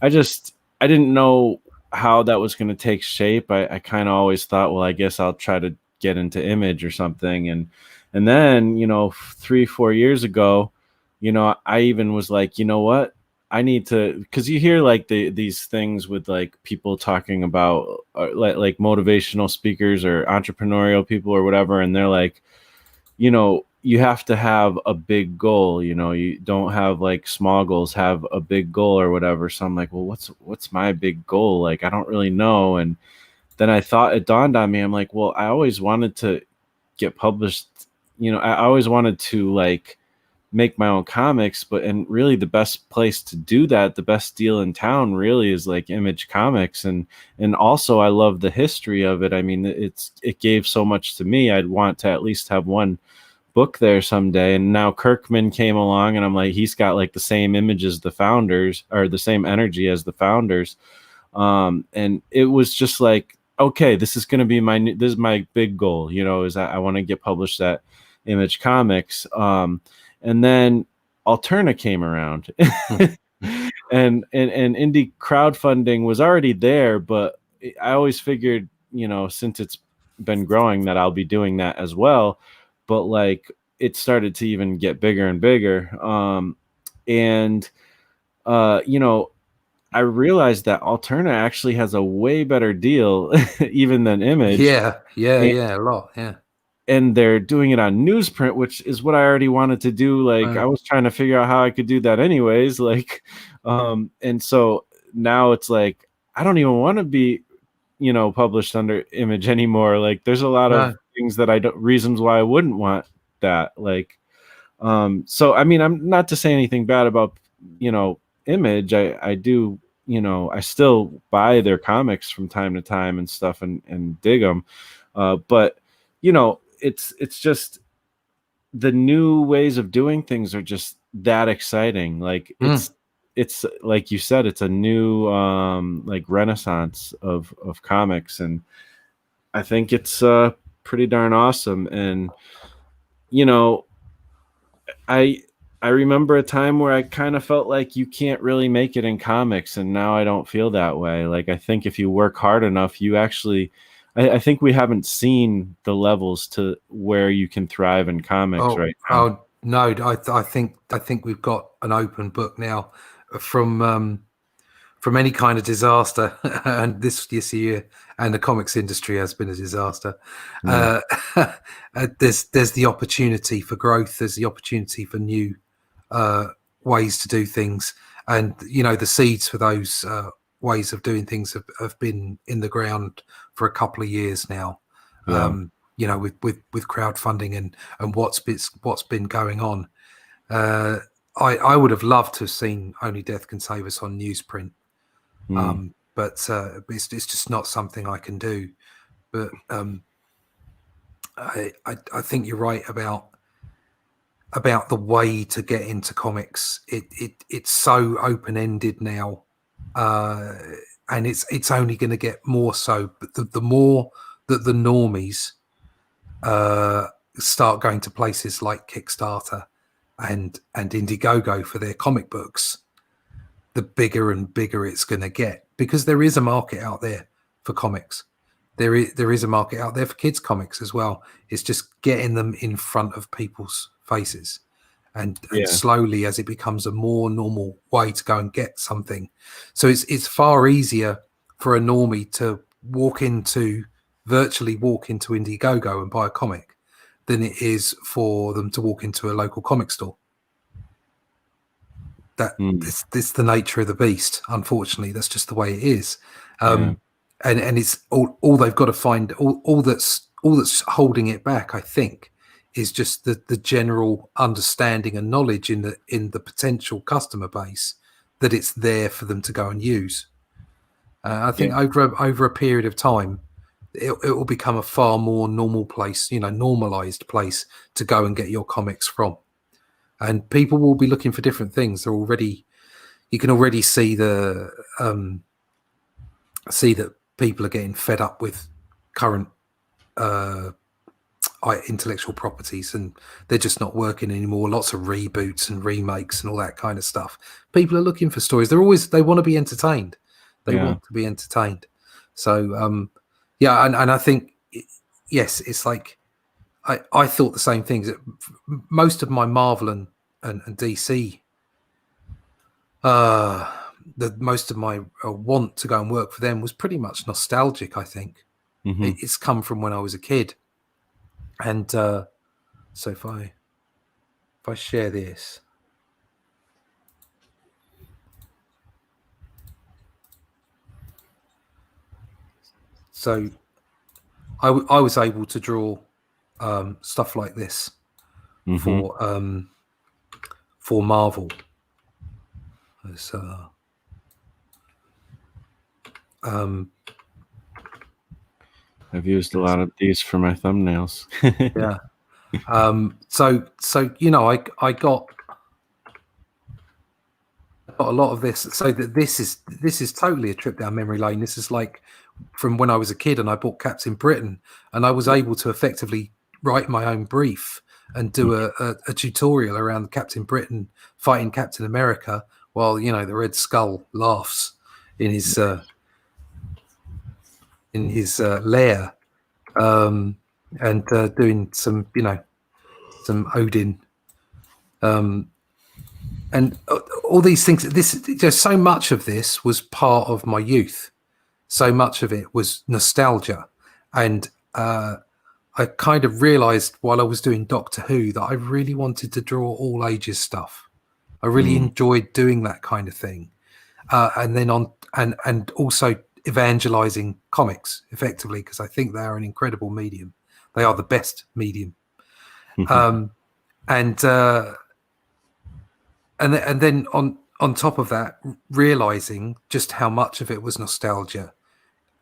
I didn't know how that was going to take shape. I kind of always thought, well, I guess I'll try to get into Image or something, and then 3-4 years ago, I even was like, you know what? I need to, because you hear like these things with like people talking about like motivational speakers or entrepreneurial people or whatever, and they're like, you have to have a big goal. You don't have like small goals, have a big goal or whatever. So I'm like, well, what's my big goal? Like, I don't really know. And then it dawned on me. I'm like, well, I always wanted to get published. I always wanted to like make my own comics, and really the best place to do that, the best deal in town really is like Image Comics. And also I love the history of it. I mean, it gave so much to me. I'd want to at least have one book there someday. And now Kirkman came along, and I'm like, he's got like the same image as the founders, or the same energy as the founders. And it was just like, okay, this is going to be this is my big goal, is that I want to get published at Image Comics. And then Alterna came around. and indie crowdfunding was already there, but I always figured, since it's been growing, that I'll be doing that as well. But like, it started to even get bigger and bigger. And I realized that Alterna actually has a way better deal even than Image. Yeah, a lot, yeah. And they're doing it on newsprint, which is what I already wanted to do. Like, I was trying to figure out how I could do that anyways. Like, and so now it's like, I don't even want to be, published under Image anymore. Like, there's a lot of things that reasons why I wouldn't want that. Like, so, I mean, I'm not to say anything bad about, Image. I do, I still buy their comics from time to time and stuff and dig them. But, it's just the new ways of doing things are just that exciting. Like, it's like you said, it's a new like renaissance of comics, and I think it's pretty darn awesome. And I remember a time where I kind of felt like you can't really make it in comics, and now I don't feel that way. Like, I think if you work hard enough, you actually, I think we haven't seen the levels to where you can thrive in comics right now. Oh no, I think we've got an open book now from any kind of disaster, and this year, and the comics industry has been a disaster. Yeah. There's the opportunity for growth. There's the opportunity for new ways to do things, and the seeds for those ways of doing things have been in the ground for a couple of years now. Yeah. With crowdfunding and what's been going on. I would have loved to have seen Only Death Can Save Us on newsprint. But it's just not something I can do. But I think you're right about the way to get into comics. It's so open-ended now, and it's only going to get more so. But the more that the normies start going to places like Kickstarter and Indiegogo for their comic books, the bigger and bigger it's going to get, because there is a market out there for comics. There is a market out there for kids comics as well. It's just getting them in front of people's faces, and slowly, as it becomes a more normal way to go and get something. So it's far easier for a normie to virtually walk into Indiegogo and buy a comic than it is for them to walk into a local comic store. It's the nature of the beast. Unfortunately, that's just the way it is. And it's all they've got to find. All that's holding it back, I think, is just the general understanding and knowledge in the potential customer base that it's there for them to go and use. I think over a period of time, it will become a far more normal place, normalized place to go and get your comics from. And people will be looking for different things. You can already see that people are getting fed up with current intellectual properties, and they're just not working anymore. Lots of reboots and remakes and all that kind of stuff. People are looking for stories. They want to be entertained. They want to be entertained. So and I think yes, it's like I thought the same things. Most of my Marvel and DC, most of my want to go and work for them was pretty much nostalgic. I think it's come from when I was a kid, and so if I share this. So I was able to draw stuff like this for Marvel. I've used a lot of these for my thumbnails. Yeah. So I got a lot of this. So that this is totally a trip down memory lane. This is like from when I was a kid and I bought Captain Britain, and I was able to effectively write my own brief and do a tutorial around Captain Britain fighting Captain America while the Red Skull laughs in his lair, and doing some some Odin, and all these things. Just so much of this was part of my youth. So much of it was nostalgia, and I kind of realized while I was doing Doctor Who that I really wanted to draw all ages stuff. I really enjoyed doing that kind of thing, and then and also evangelizing comics effectively, because I think they are an incredible medium. They are the best medium. And then on top of that, realizing just how much of it was nostalgia,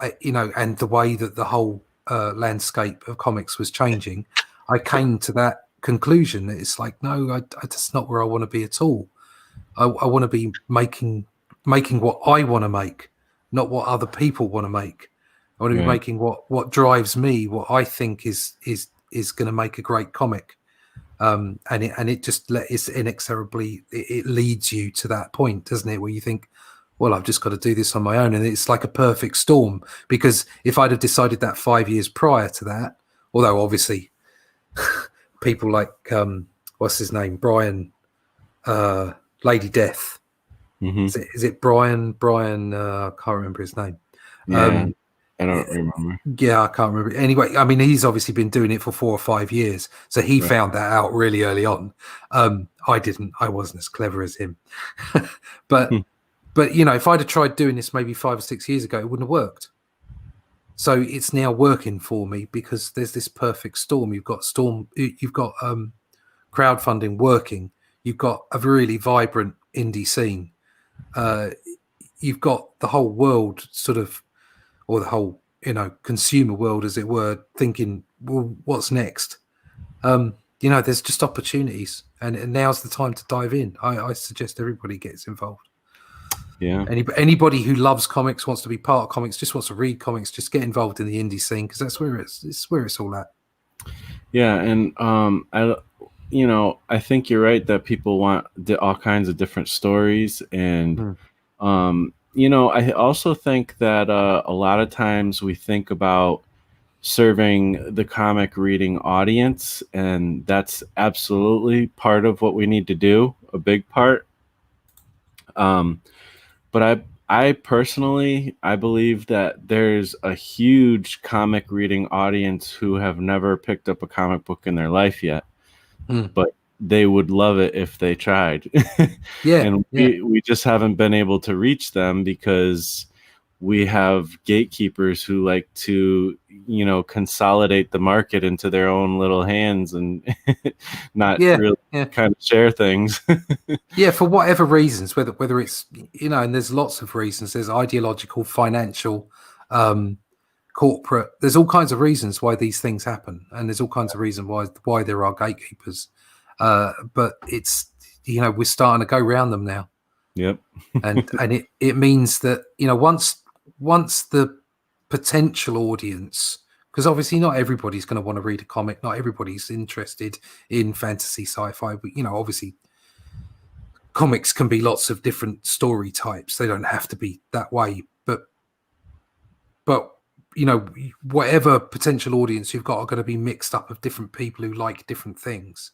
and the way that the whole landscape of comics was changing, I came to that conclusion that it's like, no, that's not where I want to be at all. I want to be making what I want to make, not what other people want to make. I want to be making what drives me, what I think is going to make a great comic. And it just is inexorably, it leads you to that point, doesn't it, where you think, well, I've just got to do this on my own. And it's like a perfect storm, because if I'd have decided that 5 years prior to that, although obviously people like what's his name, Brian, Lady Death, is it Brian I can't remember his name. I don't remember. Yeah, I can't remember. Anyway, I mean, he's obviously been doing it for 4 or 5 years, so he found that out really early on. I didn't. I wasn't as clever as him. But if I'd have tried doing this maybe 5 or 6 years ago, it wouldn't have worked. So it's now working for me because there's this perfect storm. You've got crowdfunding working. You've got a really vibrant indie scene. You've got the whole world sort of, or the whole, consumer world, as it were, thinking, well, what's next? There's just opportunities, and now's the time to dive in. I suggest everybody gets involved. Yeah. Anybody who loves comics, wants to be part of comics, just wants to read comics, just get involved in the indie scene, because that's where it's all at. Yeah, and I think you're right that people want all kinds of different stories, and I also think that a lot of times we think about serving the comic reading audience, and that's absolutely part of what we need to do, a big part. But I personally, I believe that there's a huge comic reading audience who have never picked up a comic book in their life yet, but they would love it if they tried. And we just haven't been able to reach them because we have gatekeepers who like to, consolidate the market into their own little hands and not really kind of share things. For whatever reasons, whether it's, and there's lots of reasons. There's ideological, financial, corporate. There's all kinds of reasons why these things happen, and there's all kinds of reasons why there are gatekeepers. But it's, we're starting to go around them now. Yep. and it means that, once the potential audience, because obviously not everybody's going to want to read a comic, not everybody's interested in fantasy, sci-fi, but obviously comics can be lots of different story types. They don't have to be that way, but whatever potential audience you've got are going to be mixed up of different people who like different things.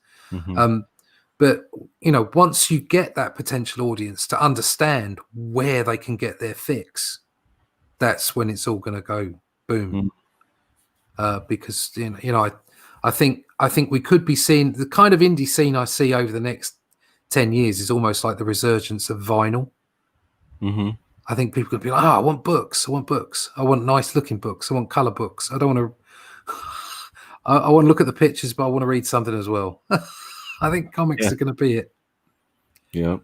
But once you get that potential audience to understand where they can get their fix, that's when it's all going to go boom. Because I think we could be seeing the kind of indie scene I see over the next 10 years is almost like the resurgence of vinyl. I think people could be like, I want books. I want nice looking books. I want color books. I don't want to. I want to look at the pictures, but I want to read something as well. I think comics are going to be it. Yep.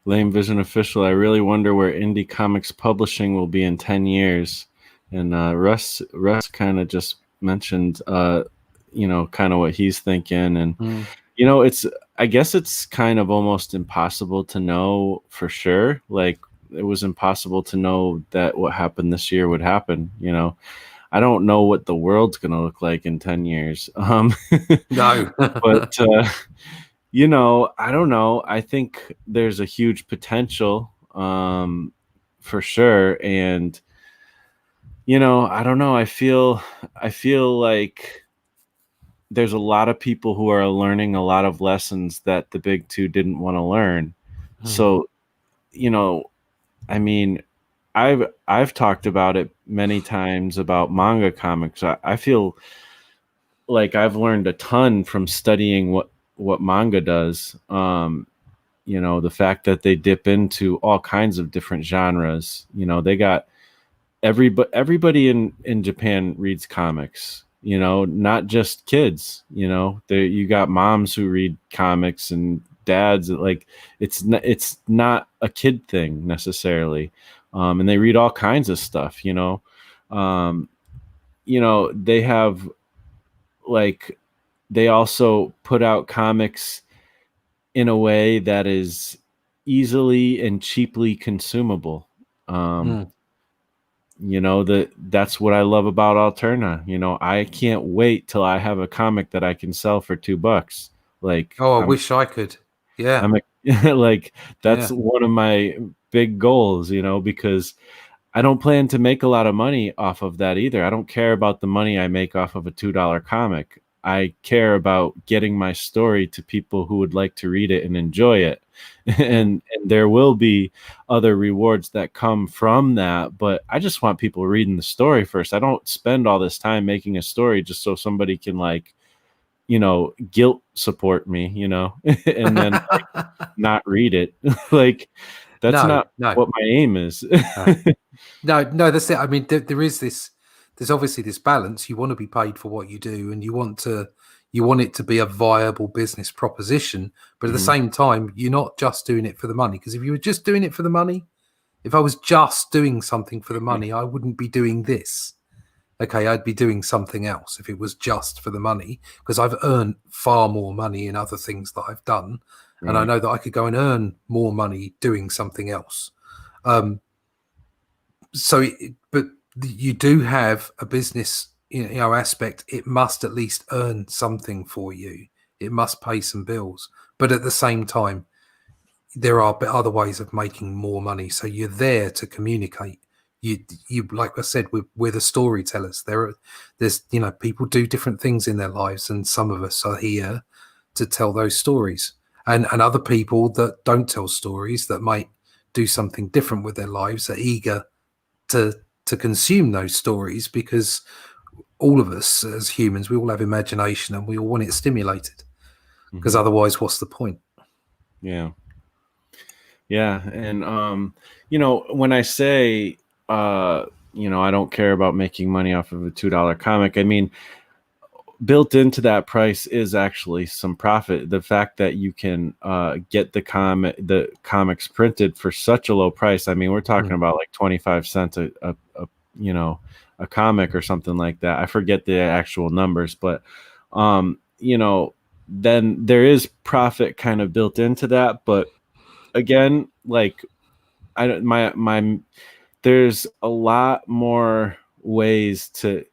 Lame Vision Official. I really wonder where indie comics publishing will be in 10 years. And Russ kind of just mentioned, kind of what he's thinking. And, I guess it's kind of almost impossible to know for sure. Like, it was impossible to know that what happened this year would happen. I don't know what the world's going to look like in 10 years. No. But, I don't know. I think there's a huge potential, for sure. And, I don't know. I feel like there's a lot of people who are learning a lot of lessons that the big two didn't want to learn. Hmm. So, you know, I mean, I've talked about it many times about manga comics. I feel like I've learned a ton from studying what manga does. The fact that they dip into all kinds of different genres. They got everybody in Japan reads comics. Not just kids. You got moms who read comics and dads like it's not a kid thing necessarily, and they read all kinds of stuff. Um, they have like they also put out comics in a way that is easily and cheaply consumable. Um, Hmm. that's what I love about Alterna. I can't wait till I have a comic that I can sell for $2. Like Oh, I I'm wish I could. Yeah, I'm like that's yeah. one of my big goals, because I don't plan to make a lot of money off of that either. I don't care about the money I make off of a $2 comic. I care about getting my story to people who would like to read it and enjoy it. Hmm. And there will be other rewards that come from that, but I just want people reading the story first. I don't spend all this time making a story just so somebody can guilt support me, and then not read it. Like that's No, not no, what my aim is. no. No, no, that's it. I mean, there is this. There's obviously this balance. You want to be paid for what you do, and you want it to be a viable business proposition. But at the Mhm. same time, you're not just doing it for the money. Because if you were just doing it for the money, if I was just doing something for the money, I wouldn't be doing this. Okay, I'd be doing something else if it was just for the money. Because I've earned far more money in other things that I've done, and I Right. know that I could go and earn more money doing something else. Um, but you do have a business aspect. It must at least earn something for you. It must pay some bills, but at the same time there are other ways of making more money, so you're there to communicate. You like I said, we're the storytellers. There's people do different things in their lives, and some of us are here to tell those stories, and other people that don't tell stories, that might do something different with their lives, are eager to consume those stories, because all of us as humans, we all have imagination and we all want it stimulated, because Mhm. otherwise what's the point? Yeah. Yeah. And when I say I don't care about making money off of a $2 comic, I mean built into that price is actually some profit. The fact that you can get the comics printed for such a low price. I mean, we're talking Mm. about like 25 cents you know, a comic or something like that. I forget the actual numbers, but um, you know, then there is profit kind of built into that. But again, like I don't my there's a lot more ways to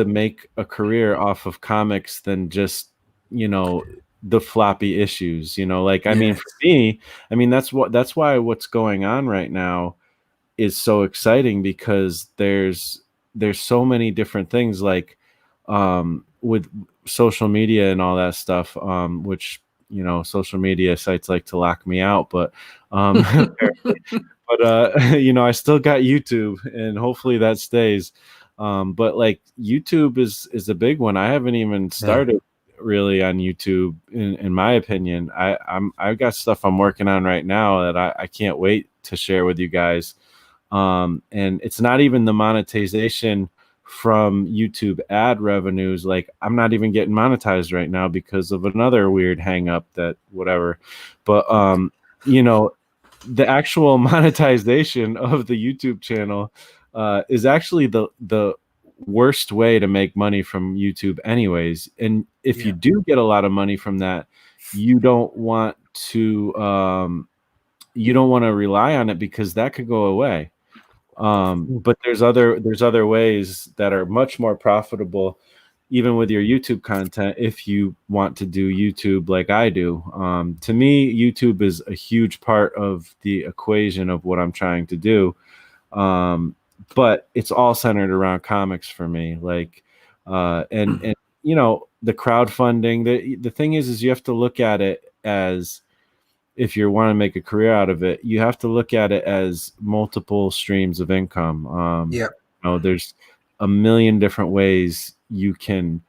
make a career off of comics than just you know the floppy issues. Like, I mean, Yes. for me, I mean, that's why what's going on right now is so exciting, because there's so many different things, like with social media and all that stuff, which social media sites like to lock me out, but but I still got YouTube, and hopefully that stays. But like YouTube is a big one. I haven't even Yeah. started really on YouTube, in my opinion. I've got stuff I'm working on right now that I can't wait to share with you guys. And it's not even the monetization from YouTube ad revenues. Like, I'm not even getting monetized right now because of another weird hang up, that whatever. But you know the actual monetization of the YouTube channel is actually the worst way to make money from YouTube, anyways. And if you Yeah. do get a lot of money from that, you don't want to rely on it, because that could go away. Mm. But there's other ways that are much more profitable, even with your YouTube content, if you want to do YouTube like I do. To me, YouTube is a huge part of the equation of what I'm trying to do. But it's all centered around comics for me. Like, and you know, the crowdfunding. The thing is you have to look at it as, if you want to make a career out of it, you have to look at it as multiple streams of income. Yeah. You know, there's a million different ways you can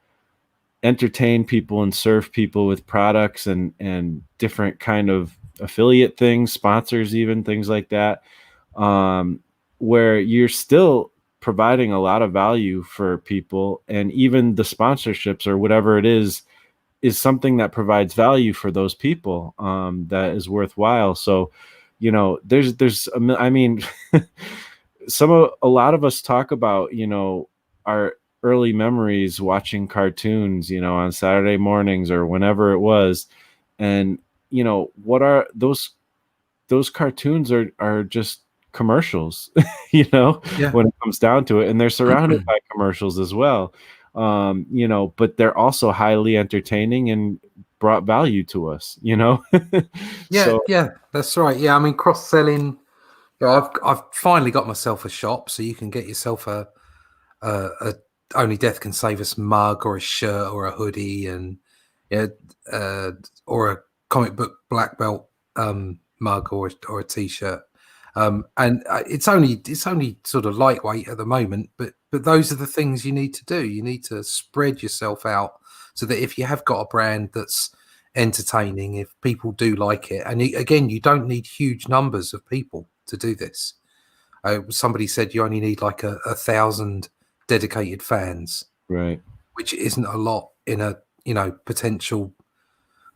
entertain people and serve people with products and different kind of affiliate things, sponsors, even things like that, where you're still providing a lot of value for people, and even the sponsorships or whatever it is something that provides value for those people, that is worthwhile. So, you know, I mean, a lot of us talk about, you know, our early memories watching cartoons, you know, on Saturday mornings or whenever it was. And, you know, what are those cartoons are just commercials, you know, Yeah. when it comes down to it. And they're surrounded by commercials as well. You know, but they're also highly entertaining and brought value to us, you know? Yeah, So, yeah, that's right. Yeah, I mean, cross-selling. You know, I've finally got myself a shop, so you can get yourself a Only Death Can Save Us mug or a shirt or a hoodie, and yeah, or a comic book black belt mug or a t-shirt. And it's only sort of lightweight at the moment, but those are the things you need to do. You need to spread yourself out so that if you have got a brand that's entertaining, if people do like it, and again, you don't need huge numbers of people to do this. Somebody said you only need like 1,000 dedicated fans, right. which isn't a lot in a, you know, potential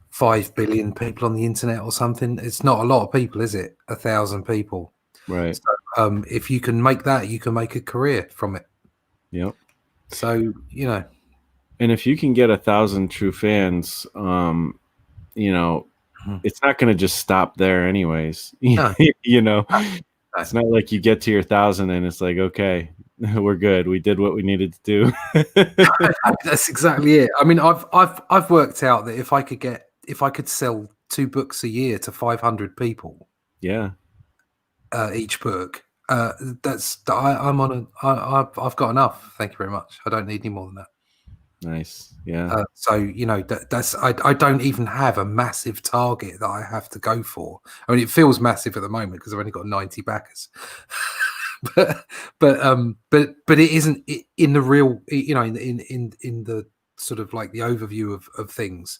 5 billion people on the internet or something. It's not a lot of people, is it? 1,000 people. Right. So, if you can make that, you can make a career from it. Yep. So, you know, And if you can get 1,000 true fans, you know, it's not going to just stop there anyways. No. You know, it's not like you get to your 1,000 and it's like, okay, we're good. We did what we needed to do. That's exactly it. I mean, I've worked out that if I could sell 2 books a year to 500 people, Yeah. Each book, I've got enough. Thank you very much. I don't need any more than that. Nice. Yeah. So, you know, I don't even have a massive target that I have to go for. I mean, it feels massive at the moment because I've only got 90 backers. but it isn't in the real, you know, in the sort of like the overview of things,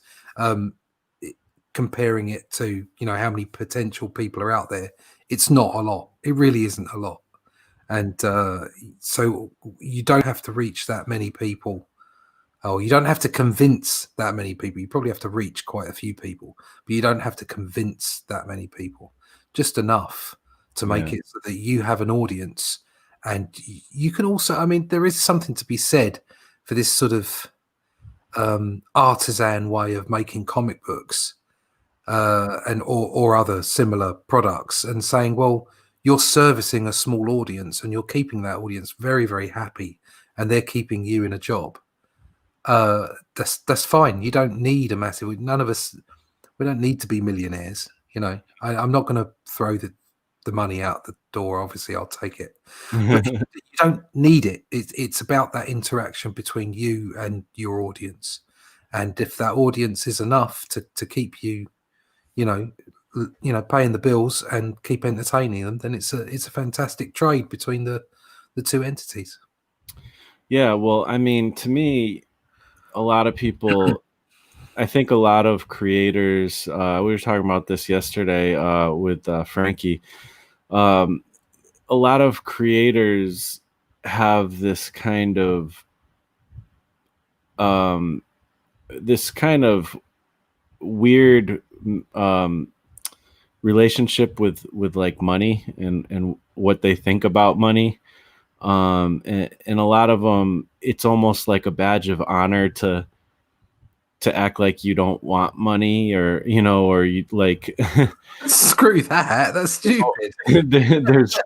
comparing it to, you know, how many potential people are out there. It's not a lot. It really isn't a lot. And so you don't have to reach that many people. Oh, you don't have to convince that many people. You probably have to reach quite a few people, but you don't have to convince that many people. Just enough to make it so that you have an audience. And you can also, I mean, there is something to be said for this sort of artisan way of making comic books, and or other similar products, and saying, well, you're servicing a small audience and you're keeping that audience very, very happy, and they're keeping you in a job. That's fine. You don't need a massive. None of us, we don't need to be millionaires. You know, I'm not going to throw the money out the door. Obviously, I'll take it, but you don't need it. It's about that interaction between you and your audience, and if that audience is enough to keep you, you know, paying the bills and keep entertaining them, then it's a fantastic trade between the two entities. Yeah. Well, I mean, to me, a lot of people, I think a lot of creators, we were talking about this yesterday with Frankie. A lot of creators have this kind of weird relationship with like money and what they think about money. And a lot of them, it's almost like a badge of honor to to act like you don't want money, or or you like Screw that. That's stupid. there's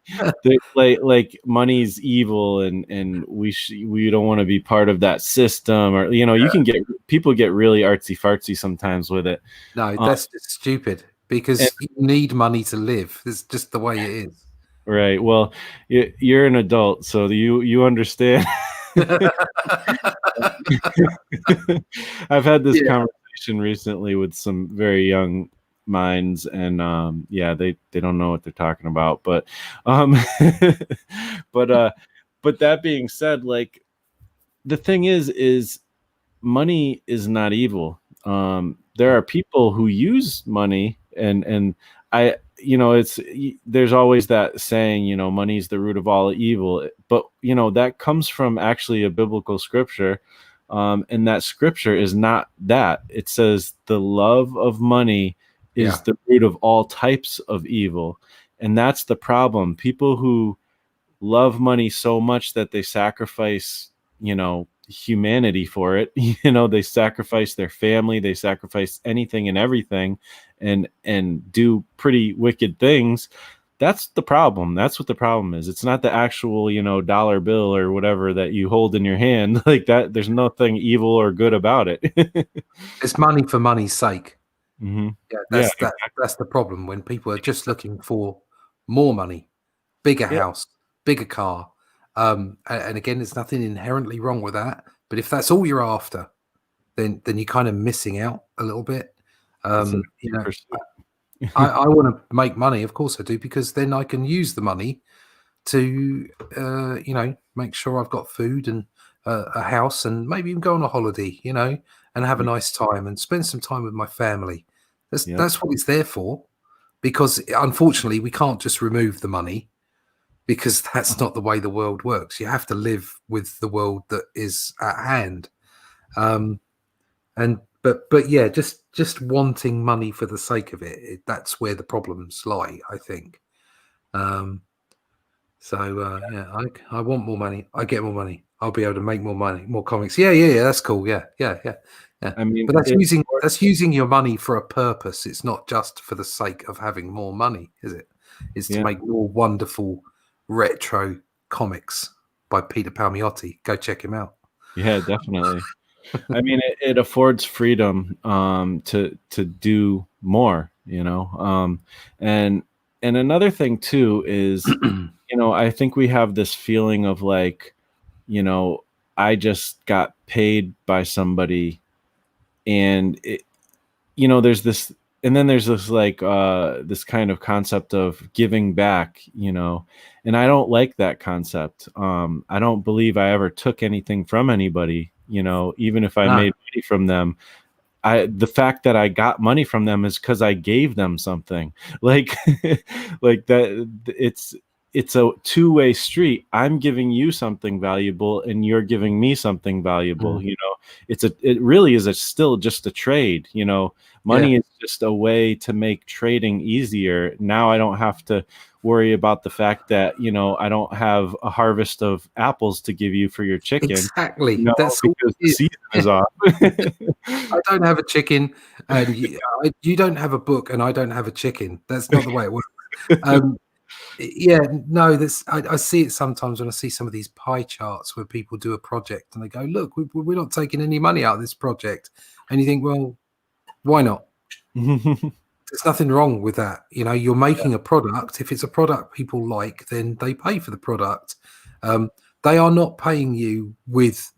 like money's evil, and we don't want to be part of that system, or you can get people get really artsy fartsy sometimes with it. No, that's just stupid, because And- you need money to live. It's just the way it is. right. Well, you're an adult, so you understand. I've had this conversation recently with some very young minds, and yeah, they don't know what they're talking about. But but but that being said, like, the thing is money is not evil. There are people who use money, and I it's there's always that saying, money's the root of all evil, but that comes from actually a biblical scripture. And that scripture is not that. It says the love of money is the root of all types of evil. And that's the problem. People who love money so much that they sacrifice, humanity for it. They sacrifice their family, they sacrifice anything and everything, and do pretty wicked things. That's the problem. That's what the problem is. It's not the actual, dollar bill or whatever that you hold in your hand. Like that, there's nothing evil or good about it. It's money for money's sake. Mm-hmm. Yeah, that's the problem, when people are just looking for more money, bigger house, bigger car. And again, there's nothing inherently wrong with that. But if that's all you're after, then you're kind of missing out a little bit. I want to make money, of course I do, because then I can use the money to make sure I've got food and a house, and maybe even go on a holiday, and have a nice time and spend some time with my family. That's what it's there for. Because unfortunately, we can't just remove the money, because that's not the way the world works. You have to live with the world that is at hand. But yeah, just wanting money for the sake of it, that's where the problems lie, I think. I want more money. I get more money. I'll be able to make more money, more comics. Yeah. That's cool. Yeah. I mean, but that's using your money for a purpose. It's not just for the sake of having more money, is it? It's to make more wonderful retro comics by Peter Palmiotti. Go check him out. Yeah, definitely. I mean, it affords freedom to do more, and another thing too is, I think we have this feeling of like, I just got paid by somebody, and there's this, and then there's this like this kind of concept of giving back, and I don't like that concept. I don't believe I ever took anything from anybody, even if I made money from them. The fact that I got money from them is because I gave them something. Like like that. It's a two-way street. I'm giving you something valuable, and you're giving me something valuable. It really is still just a trade. Money is just a way to make trading easier. Now I don't have to worry about the fact that I don't have a harvest of apples to give you for your chicken. Exactly. That's because the season is off. I don't have a chicken, and you don't have a book, and I don't have a chicken. That's not the way it works. I see it sometimes when I see some of these pie charts where people do a project and they go, look, we're not taking any money out of this project. And you think, well, why not? There's nothing wrong with that. You're making a product. If it's a product people like, then they pay for the product. They are not paying you with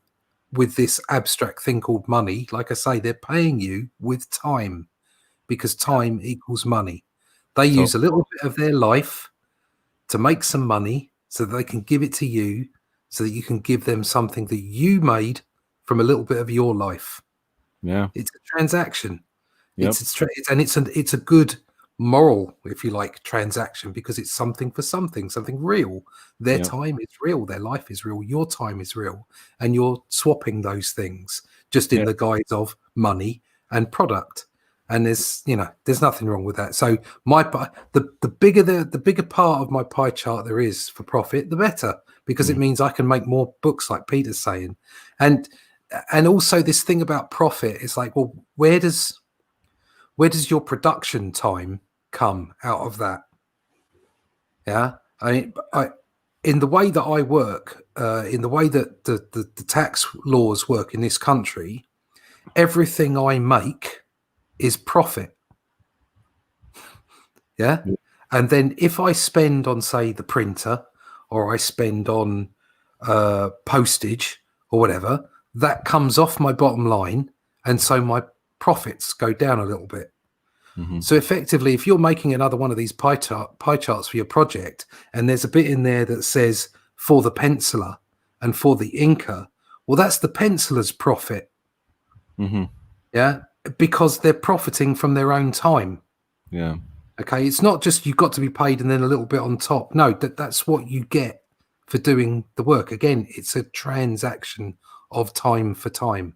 this abstract thing called money. Like I say, they're paying you with time, because time equals money. They use a little bit of their life to make some money so that they can give it to you, so that you can give them something that you made from a little bit of your life. Yeah. It's a transaction. Yep. It's a good moral, if you like, transaction, because it's something for something real. Their time is real, their life is real, your time is real, and you're swapping those things just in the guise of money and product. And there's nothing wrong with that. So the bigger part of my pie chart there is for profit, the better, because it means I can make more books, like Peter's saying. And and also this thing about profit is like, well, where does your production time come out of that? Yeah, in the way that I work, in the way that the tax laws work in this country, everything I make is profit. Yeah. And then if I spend on, say, the printer, or I spend on postage or whatever, that comes off my bottom line. And so my profits go down a little bit. Mm-hmm. So effectively, if you're making another one of these pie charts for your project, and there's a bit in there that says for the penciler and for the inker, well, that's the penciler's profit. Mm-hmm. Yeah. Because they're profiting from their own time. Yeah. Okay, it's not just you've got to be paid and then a little bit on top. No, that's what you get for doing the work. Again, it's a transaction of time for time.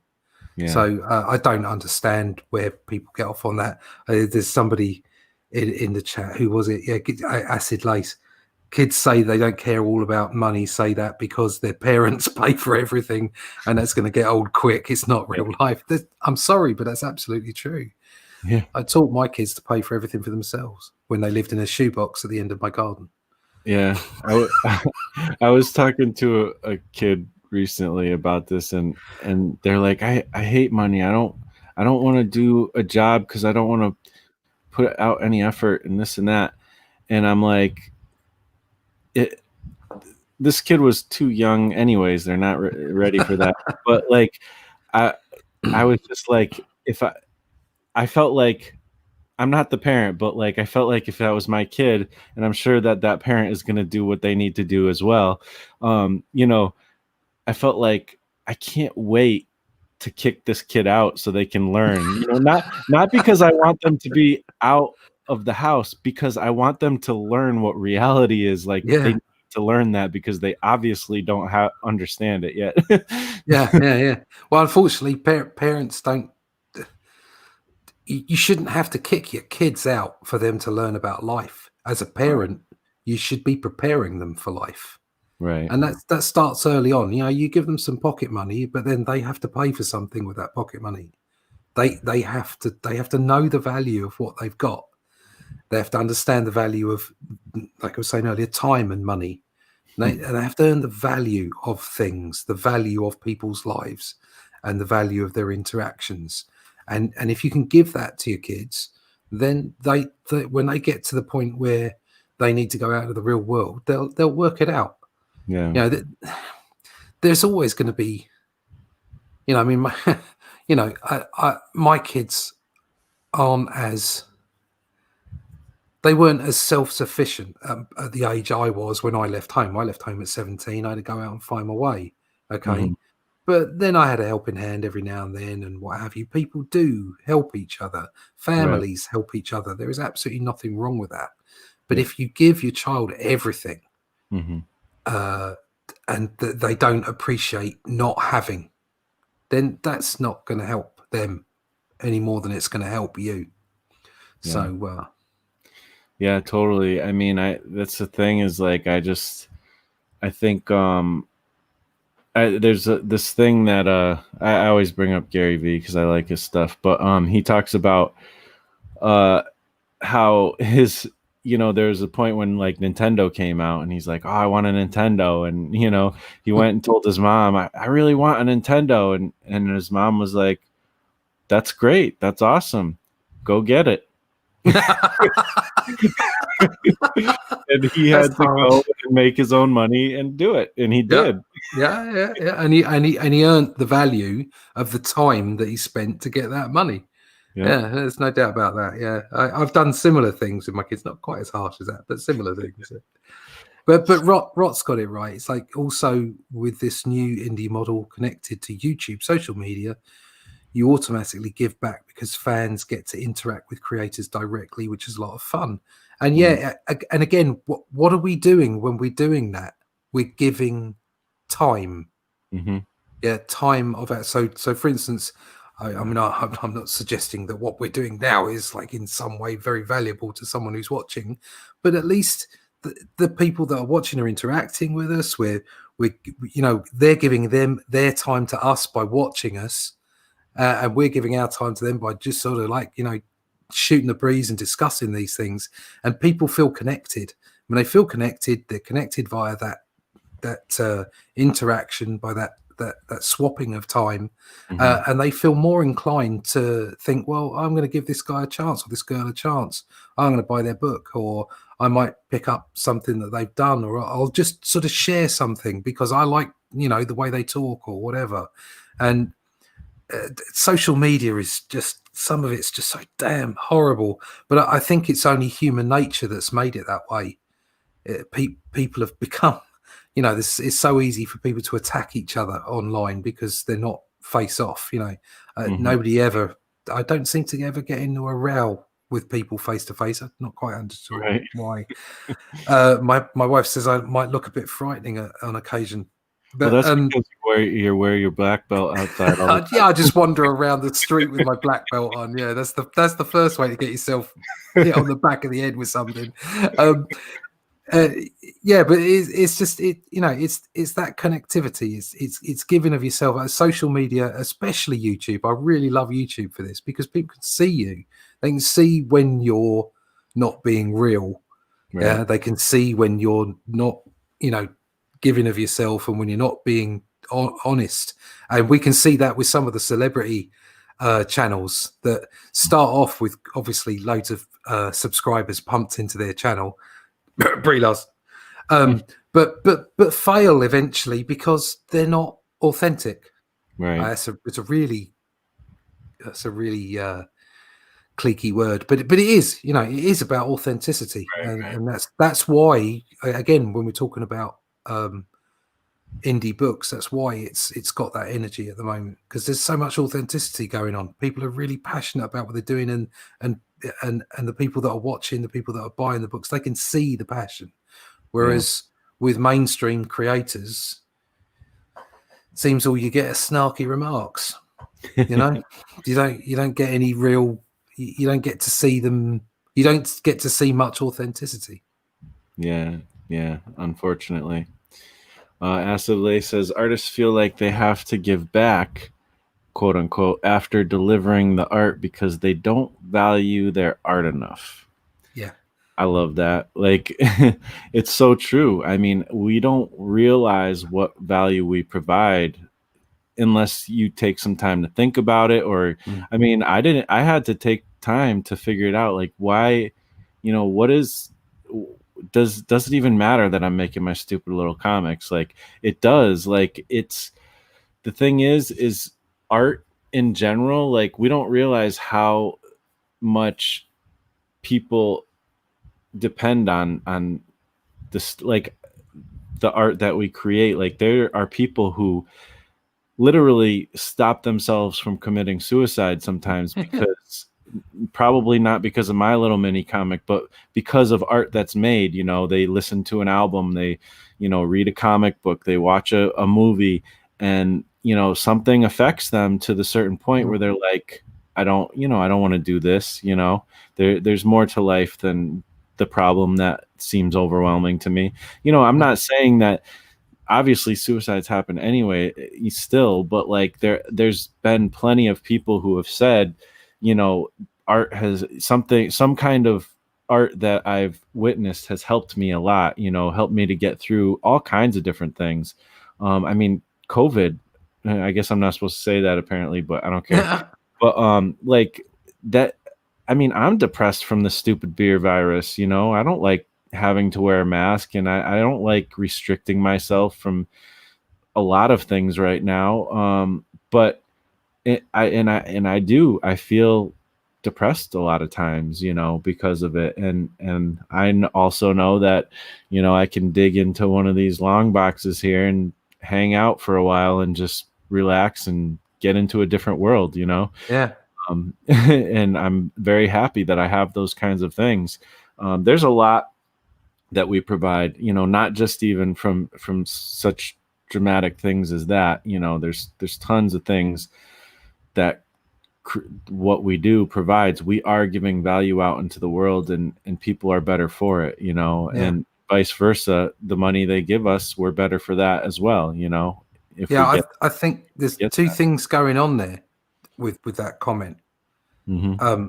Yeah. So I don't understand where people get off on that. There's somebody in the chat, who was it? Yeah, Acid Lace. Kids say they don't care all about money, say that because their parents pay for everything, and that's going to get old quick. It's not real life. I'm sorry, but that's absolutely true. Yeah. I taught my kids to pay for everything for themselves when they lived in a shoebox at the end of my garden. Yeah. I was talking to a kid recently about this, and they're like, I hate money. I don't want to do a job because I don't want to put out any effort and this and that. And I'm like, this kid was too young anyways. They're not ready for that. But like, I was just like, if I felt like, I'm not the parent, but like I felt like if that was my kid, and I'm sure that parent is going to do what they need to do as well. I felt like I can't wait to kick this kid out so they can learn. Not because I want them to be out of the house, because I want them to learn what reality is. Like, they need to learn that because they obviously don't understand it yet. Yeah. Well, unfortunately, parents don't. You shouldn't have to kick your kids out for them to learn about life. As a parent, you should be preparing them for life. Right. And that starts early on. You give them some pocket money, but then they have to pay for something with that pocket money. They have to know the value of what they've got. They have to understand the value of, like I was saying earlier, time and money. They have to earn the value of things, the value of people's lives, and the value of their interactions. And if you can give that to your kids, then they when they get to the point where they need to go out of the real world, they'll work it out. Yeah. There's always going to be, I mean, my kids weren't as self-sufficient at the age I was when I left home. I left home at 17. I had to go out and find my way. Okay. Mm-hmm. But then I had a helping hand every now and then, and what have you. People do help each other. Families help each other. There is absolutely nothing wrong with that. But if you give your child everything, mm-hmm. And they don't appreciate not having, then that's not going to help them any more than it's going to help you. Yeah. So, yeah, totally. I mean, that's the thing is, like, I think there's this thing that I always bring up Gary Vee because I like his stuff, but he talks about how his, there's a point when like Nintendo came out and he's like, oh, I want a Nintendo, and he went and told his mom, I really want a Nintendo, and his mom was like, that's great, that's awesome, go get it. And he had to go and make his own money and do it, and he did. Yeah. And he earned the value of the time that he spent to get that money. Yeah, there's no doubt about that. Yeah, I've done similar things with my kids, not quite as harsh as that, but similar things. But Rot's got it right. It's like also with this new indie model connected to YouTube, social media, you automatically give back because fans get to interact with creators directly, which is a lot of fun. And and again, what are we doing when we're doing that? We're giving time. Mm-hmm. Yeah, time of it. So for instance, I'm not suggesting that what we're doing now is like in some way very valuable to someone who's watching, but at least the people that are watching are interacting with us. We they're giving them their time to us by watching us, and we're giving our time to them by just sort of like shooting the breeze and discussing these things. And people feel connected. When they feel connected, they're connected via that interaction, by that swapping of time, and they feel more inclined to think, well, I'm going to give this guy a chance or this girl a chance. I'm going to buy their book, or I might pick up something that they've done, or I'll just sort of share something because I like the way they talk or whatever. And social media is just, some of it's just so damn horrible, but I think it's only human nature that's made it that way. People have become, this is so easy for people to attack each other online because they're not face off. Nobody ever, I don't seem to ever get into a row with people face to face. I've not quite understood why. My wife says I might look a bit frightening on occasion. But well, that's because you wear your black belt outside all the time. Yeah, I just wander around the street with my black belt on. Yeah, that's the first way to get yourself hit on the back of the head with something. Yeah, but it's just it's that connectivity. It's giving of yourself. Social media, especially YouTube. I really love YouTube for this because people can see you. They can see when you're not being real. Right. Yeah, they can see when you're not, giving of yourself, and when you're not being honest. And we can see that with some of the celebrity channels that start off with obviously loads of subscribers pumped into their channel. Brie Larson. But fail eventually because they're not authentic. Right. That's a really cliquey word, but it is, it is about authenticity. Right, and that's why, again, when we're talking about indie books, that's why it's got that energy at the moment, because there's so much authenticity going on. People are really passionate about what they're doing, and the people that are watching, the people that are buying the books, they can see the passion. Whereas with mainstream creators, it seems all you get are snarky remarks. You don't get any real. You don't get to see them. You don't get to see much authenticity. Yeah. Unfortunately, Acid Lay says artists feel like they have to give back, quote unquote, after delivering the art because they don't value their art enough. Yeah. I love that. Like, it's so true. I mean, we don't realize what value we provide unless you take some time to think about it. Or, I mean, I had to take time to figure it out. Like, why, does it even matter that I'm making my stupid little comics? Like, it does. Like, it's, the thing is art in general, like, we don't realize how much people depend on this, like, the art that we create. Like, there are people who literally stop themselves from committing suicide sometimes because probably not because of my little mini comic, but because of art that's made. They listen to an album, they read a comic book, they watch a movie, and something affects them to the certain point where they're like, I don't want to do this. There's more to life than the problem that seems overwhelming to me. I'm not saying that obviously suicides happen anyway still, but like there's been plenty of people who have said, art has some kind of art that I've witnessed has helped me a lot, helped me to get through all kinds of different things. I mean, COVID, I guess I'm not supposed to say that apparently, but I don't care. But like that, I mean, I'm depressed from the stupid beer virus. I don't like having to wear a mask, and I don't like restricting myself from a lot of things right now. But I feel depressed a lot of times, because of it. And I also know that, I can dig into one of these long boxes here and hang out for a while and just relax and get into a different world, Yeah. And I'm very happy that I have those kinds of things. There's a lot that we provide, not just even from such dramatic things as that. There's tons of things that what we do provides. We are giving value out into the world, and people are better for it, Yeah. and vice versa, the money they give us, we're better for that as well. If we Yeah, get I think there's get two that. things going on there with that comment. Hmm.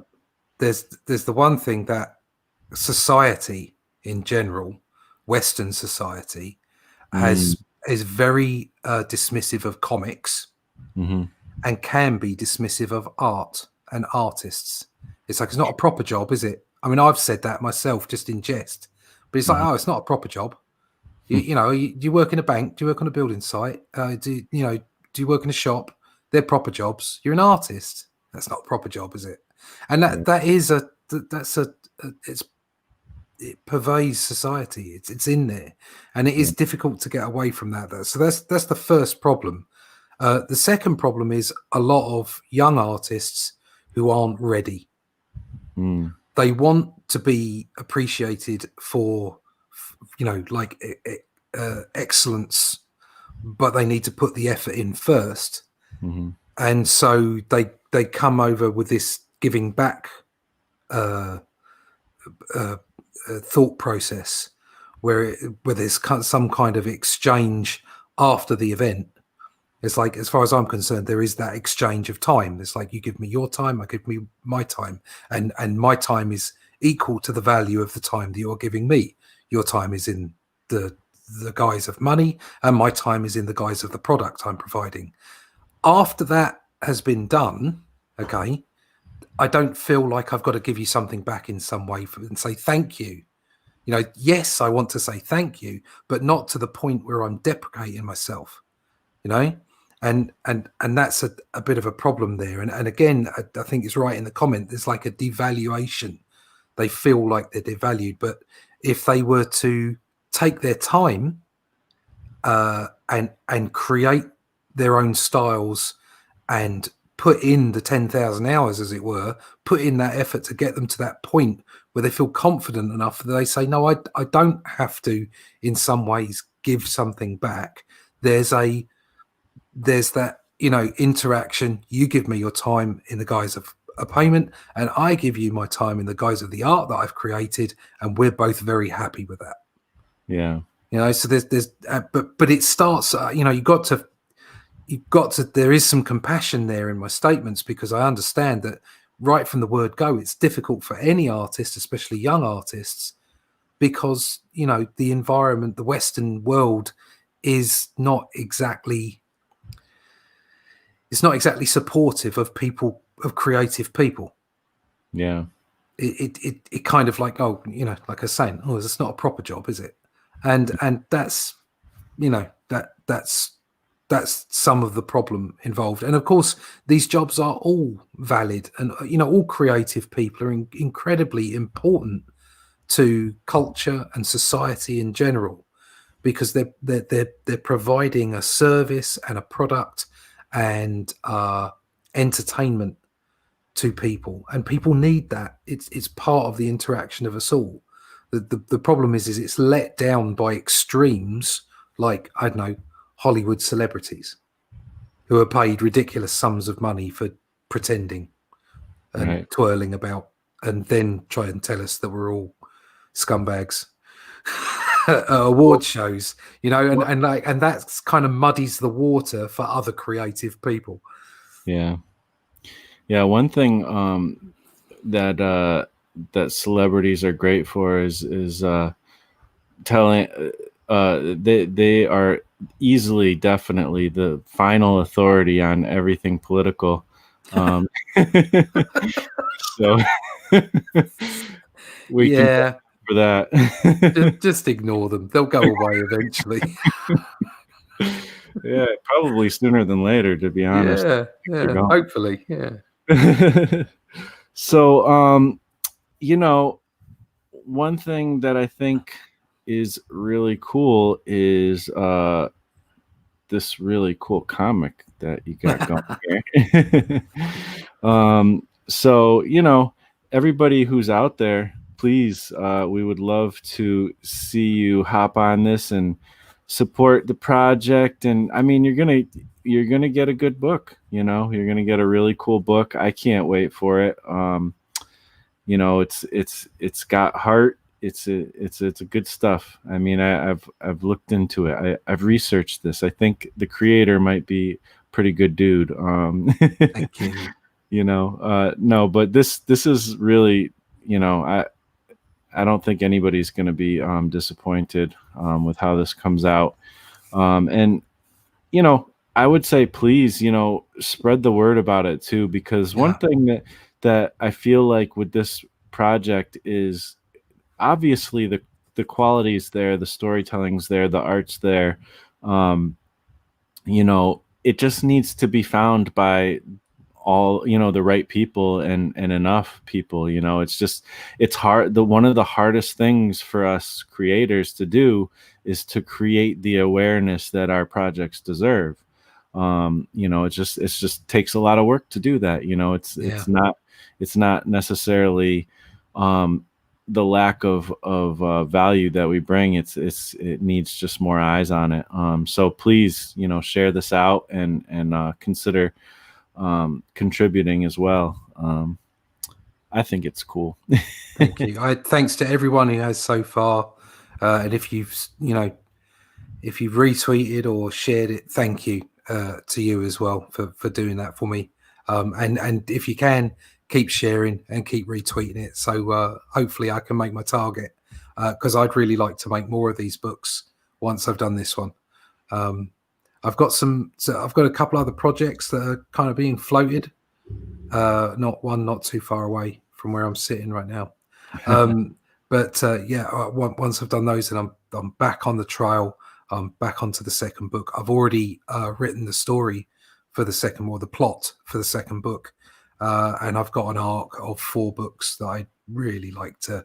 There's the one thing that society in general, Western society, Mm-hmm. is very dismissive of comics and can be dismissive of art and artists. It's like, it's not a proper job, is it? I mean, I've said that myself just in jest, but it's like, oh, it's not a proper job. Do you work in a bank? Do you work on a building site? Do you work in a shop? They're proper jobs. You're an artist. That's not a proper job, is it? And that is it pervades society. It's in there, and it is difficult to get away from that. So that's the first problem. The second problem is a lot of young artists who aren't ready. Mm. They want to be appreciated for, like excellence, but they need to put the effort in first. Mm-hmm. And so they come over with this giving back thought process where there's some kind of exchange after the event. It's like, as far as I'm concerned, there is that exchange of time. It's like, you give me your time, I give me my time, and my time is equal to the value of the time that you're giving me. Your time is in the guise of money, and my time is in the guise of the product I'm providing. After that has been done, okay, I don't feel like I've got to give you something back in some way and say thank you. Yes, I want to say thank you, but not to the point where I'm deprecating myself. And that's a bit of a problem there. And again, I think it's right in the comment. There's like a devaluation. They feel like they're devalued, but if they were to take their time and create their own styles and put in the 10,000 hours, as it were, put in that effort to get them to that point where they feel confident enough that they say, no, I don't have to, in some ways, give something back. There's that, interaction. You give me your time in the guise of a payment, and I give you my time in the guise of the art that I've created, and we're both very happy with that. Yeah. So there's but it starts, you've got to, there is some compassion there in my statements, because I understand that right from the word go, it's difficult for any artist, especially young artists, because, the environment, the Western world is not exactly supportive of people, of creative people. Yeah. It kind of like, oh, like I was saying, oh, it's not a proper job, is it? And that's, that's some of the problem involved. And of course, these jobs are all valid, and all creative people are incredibly important to culture and society in general, because they're providing a service and a product and entertainment to people, and people need that. It's part of the interaction of us all. The problem is it's let down by extremes, like, I don't know, Hollywood celebrities who are paid ridiculous sums of money for pretending and twirling about, and then try and tell us that we're all scumbags at award shows, and that's kind of muddies the water for other creative people. Yeah. One thing that celebrities are great for is telling. They are easily, definitely the final authority on everything political. So we can for that. just ignore them. They'll go away eventually. Yeah, probably sooner than later, to be honest. Yeah, hopefully, yeah. So, one thing that I think is really cool is this really cool comic that you got going here. So, everybody who's out there, please, we would love to see you hop on this and support the project. And I mean, you're gonna get a good book. You're gonna get a really cool book. I can't wait for it. It's got heart. it's a good stuff. I mean, I've looked into it. I've researched this. I think the creator might be pretty good dude. Thank you. You know, no, but this is really, you know, I don't think anybody's going to be disappointed with how this comes out. And you know, I would say please, you know, spread the word about it too, because one Yeah. thing that I feel like with this project is obviously the quality's there, the storytelling's there, the art's there. Um, you know, it just needs to be found by all, you know, the right people and enough people. You know, it's hard. The one of the hardest things for us creators to do is to create the awareness that our projects deserve. You know, it's just takes a lot of work to do that. You know, Yeah. it's not necessarily um the lack of value that we bring. It needs just more eyes on it. So please, you know, share this out and consider contributing as well. I think it's cool. Thank you. Thanks to everyone who has so far. And if you've, you know, if you've retweeted or shared it, thank you to you as well for doing that for me. And if you can, keep sharing and keep retweeting it. So hopefully I can make my target, because I'd really like to make more of these books once I've done this one. I've got a couple other projects that are kind of being floated. Not too far away from where I'm sitting right now. But once I've done those, and I'm back on the trail. I'm back onto the second book. I've already written the story for the second, or the plot for the second book, and I've got an arc of 4 books that I'd really like to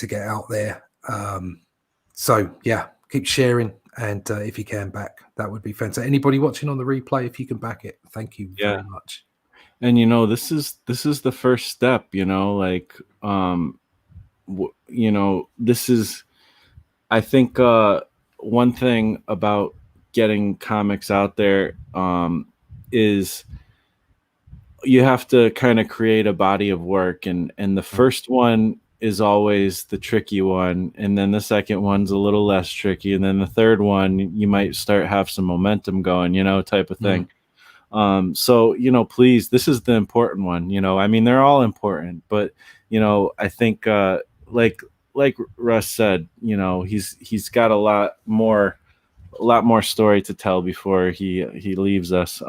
get out there. So yeah, keep sharing, and if you can back, that would be fantastic. Anybody watching on the replay, if you can back it, thank you very much. And you know, this is the first step. You know, like you know, this is, I think one thing about getting comics out there is you have to kind of create a body of work, and the first one is always the tricky one, and then the second one's a little less tricky, and then the third one you might have some momentum going, you know, type of thing. So, you know, please, this is the important one. You know, I mean, they're all important, but you know, I think like Russ said, you know, he's got a lot more story to tell before he leaves us.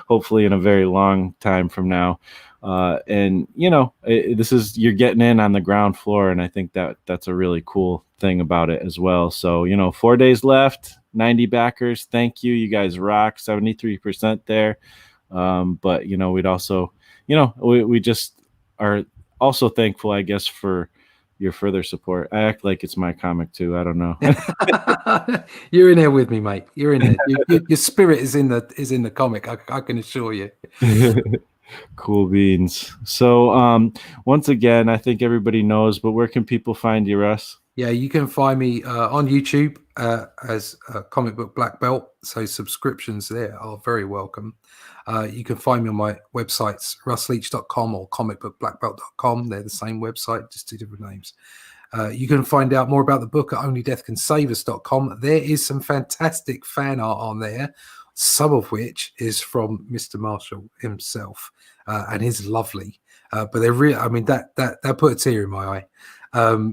Hopefully in a very long time from now. And you know, you're getting in on the ground floor, and I think that's a really cool thing about it as well. So, you know, 4 days left, 90 backers. Thank you. You guys rock. 73% there. But you know, we'd also, you know, we just are also thankful, I guess, for your further support. I act like it's my comic too. I don't know. You're in there with me, mate. You're in there. Your spirit is in the comic. I can assure you. Cool beans. So once again, I think everybody knows, but where can people find you, Russ? Yeah, you can find me on YouTube as a Comic Book Black Belt. So subscriptions there are very welcome. You can find me on my websites, russleach.com or comicbookblackbelt.com. They're the same website, just 2 different names. You can find out more about the book at onlydeathcansaveus.com. There is some fantastic fan art on there, some of which is from Mr. Marshall himself, and is lovely. But they're really, I mean, that put a tear in my eye.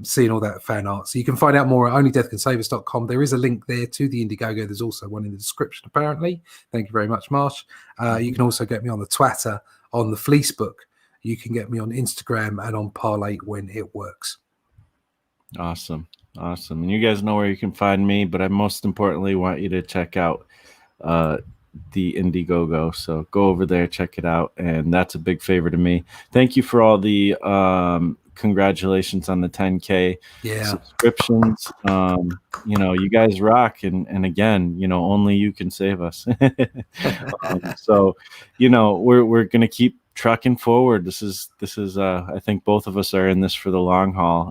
Seeing all that fan art. So you can find out more at onlydeathcansaveus.com. There is a link there to the Indiegogo. There's also one in the description, apparently. Thank you very much, Marsh. You can also get me on the Twitter, on the Fleece Book. You can get me on Instagram and on Parlay when it works. Awesome. And you guys know where you can find me, but I most importantly want you to check out the Indiegogo. So go over there, check it out, and that's a big favor to me. Thank you for all the congratulations on the 10K subscriptions. You know, you guys rock, and again, you know, only you can save us. So, you know, we're gonna keep trucking forward. This is I think both of us are in this for the long haul.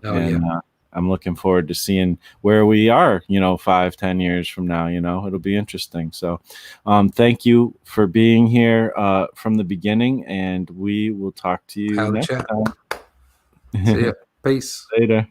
I'm looking forward to seeing where we are, you know, 5-10 years from now. You know, it'll be interesting. So thank you for being here from the beginning, and we will talk to you next time. See ya. Peace. Later.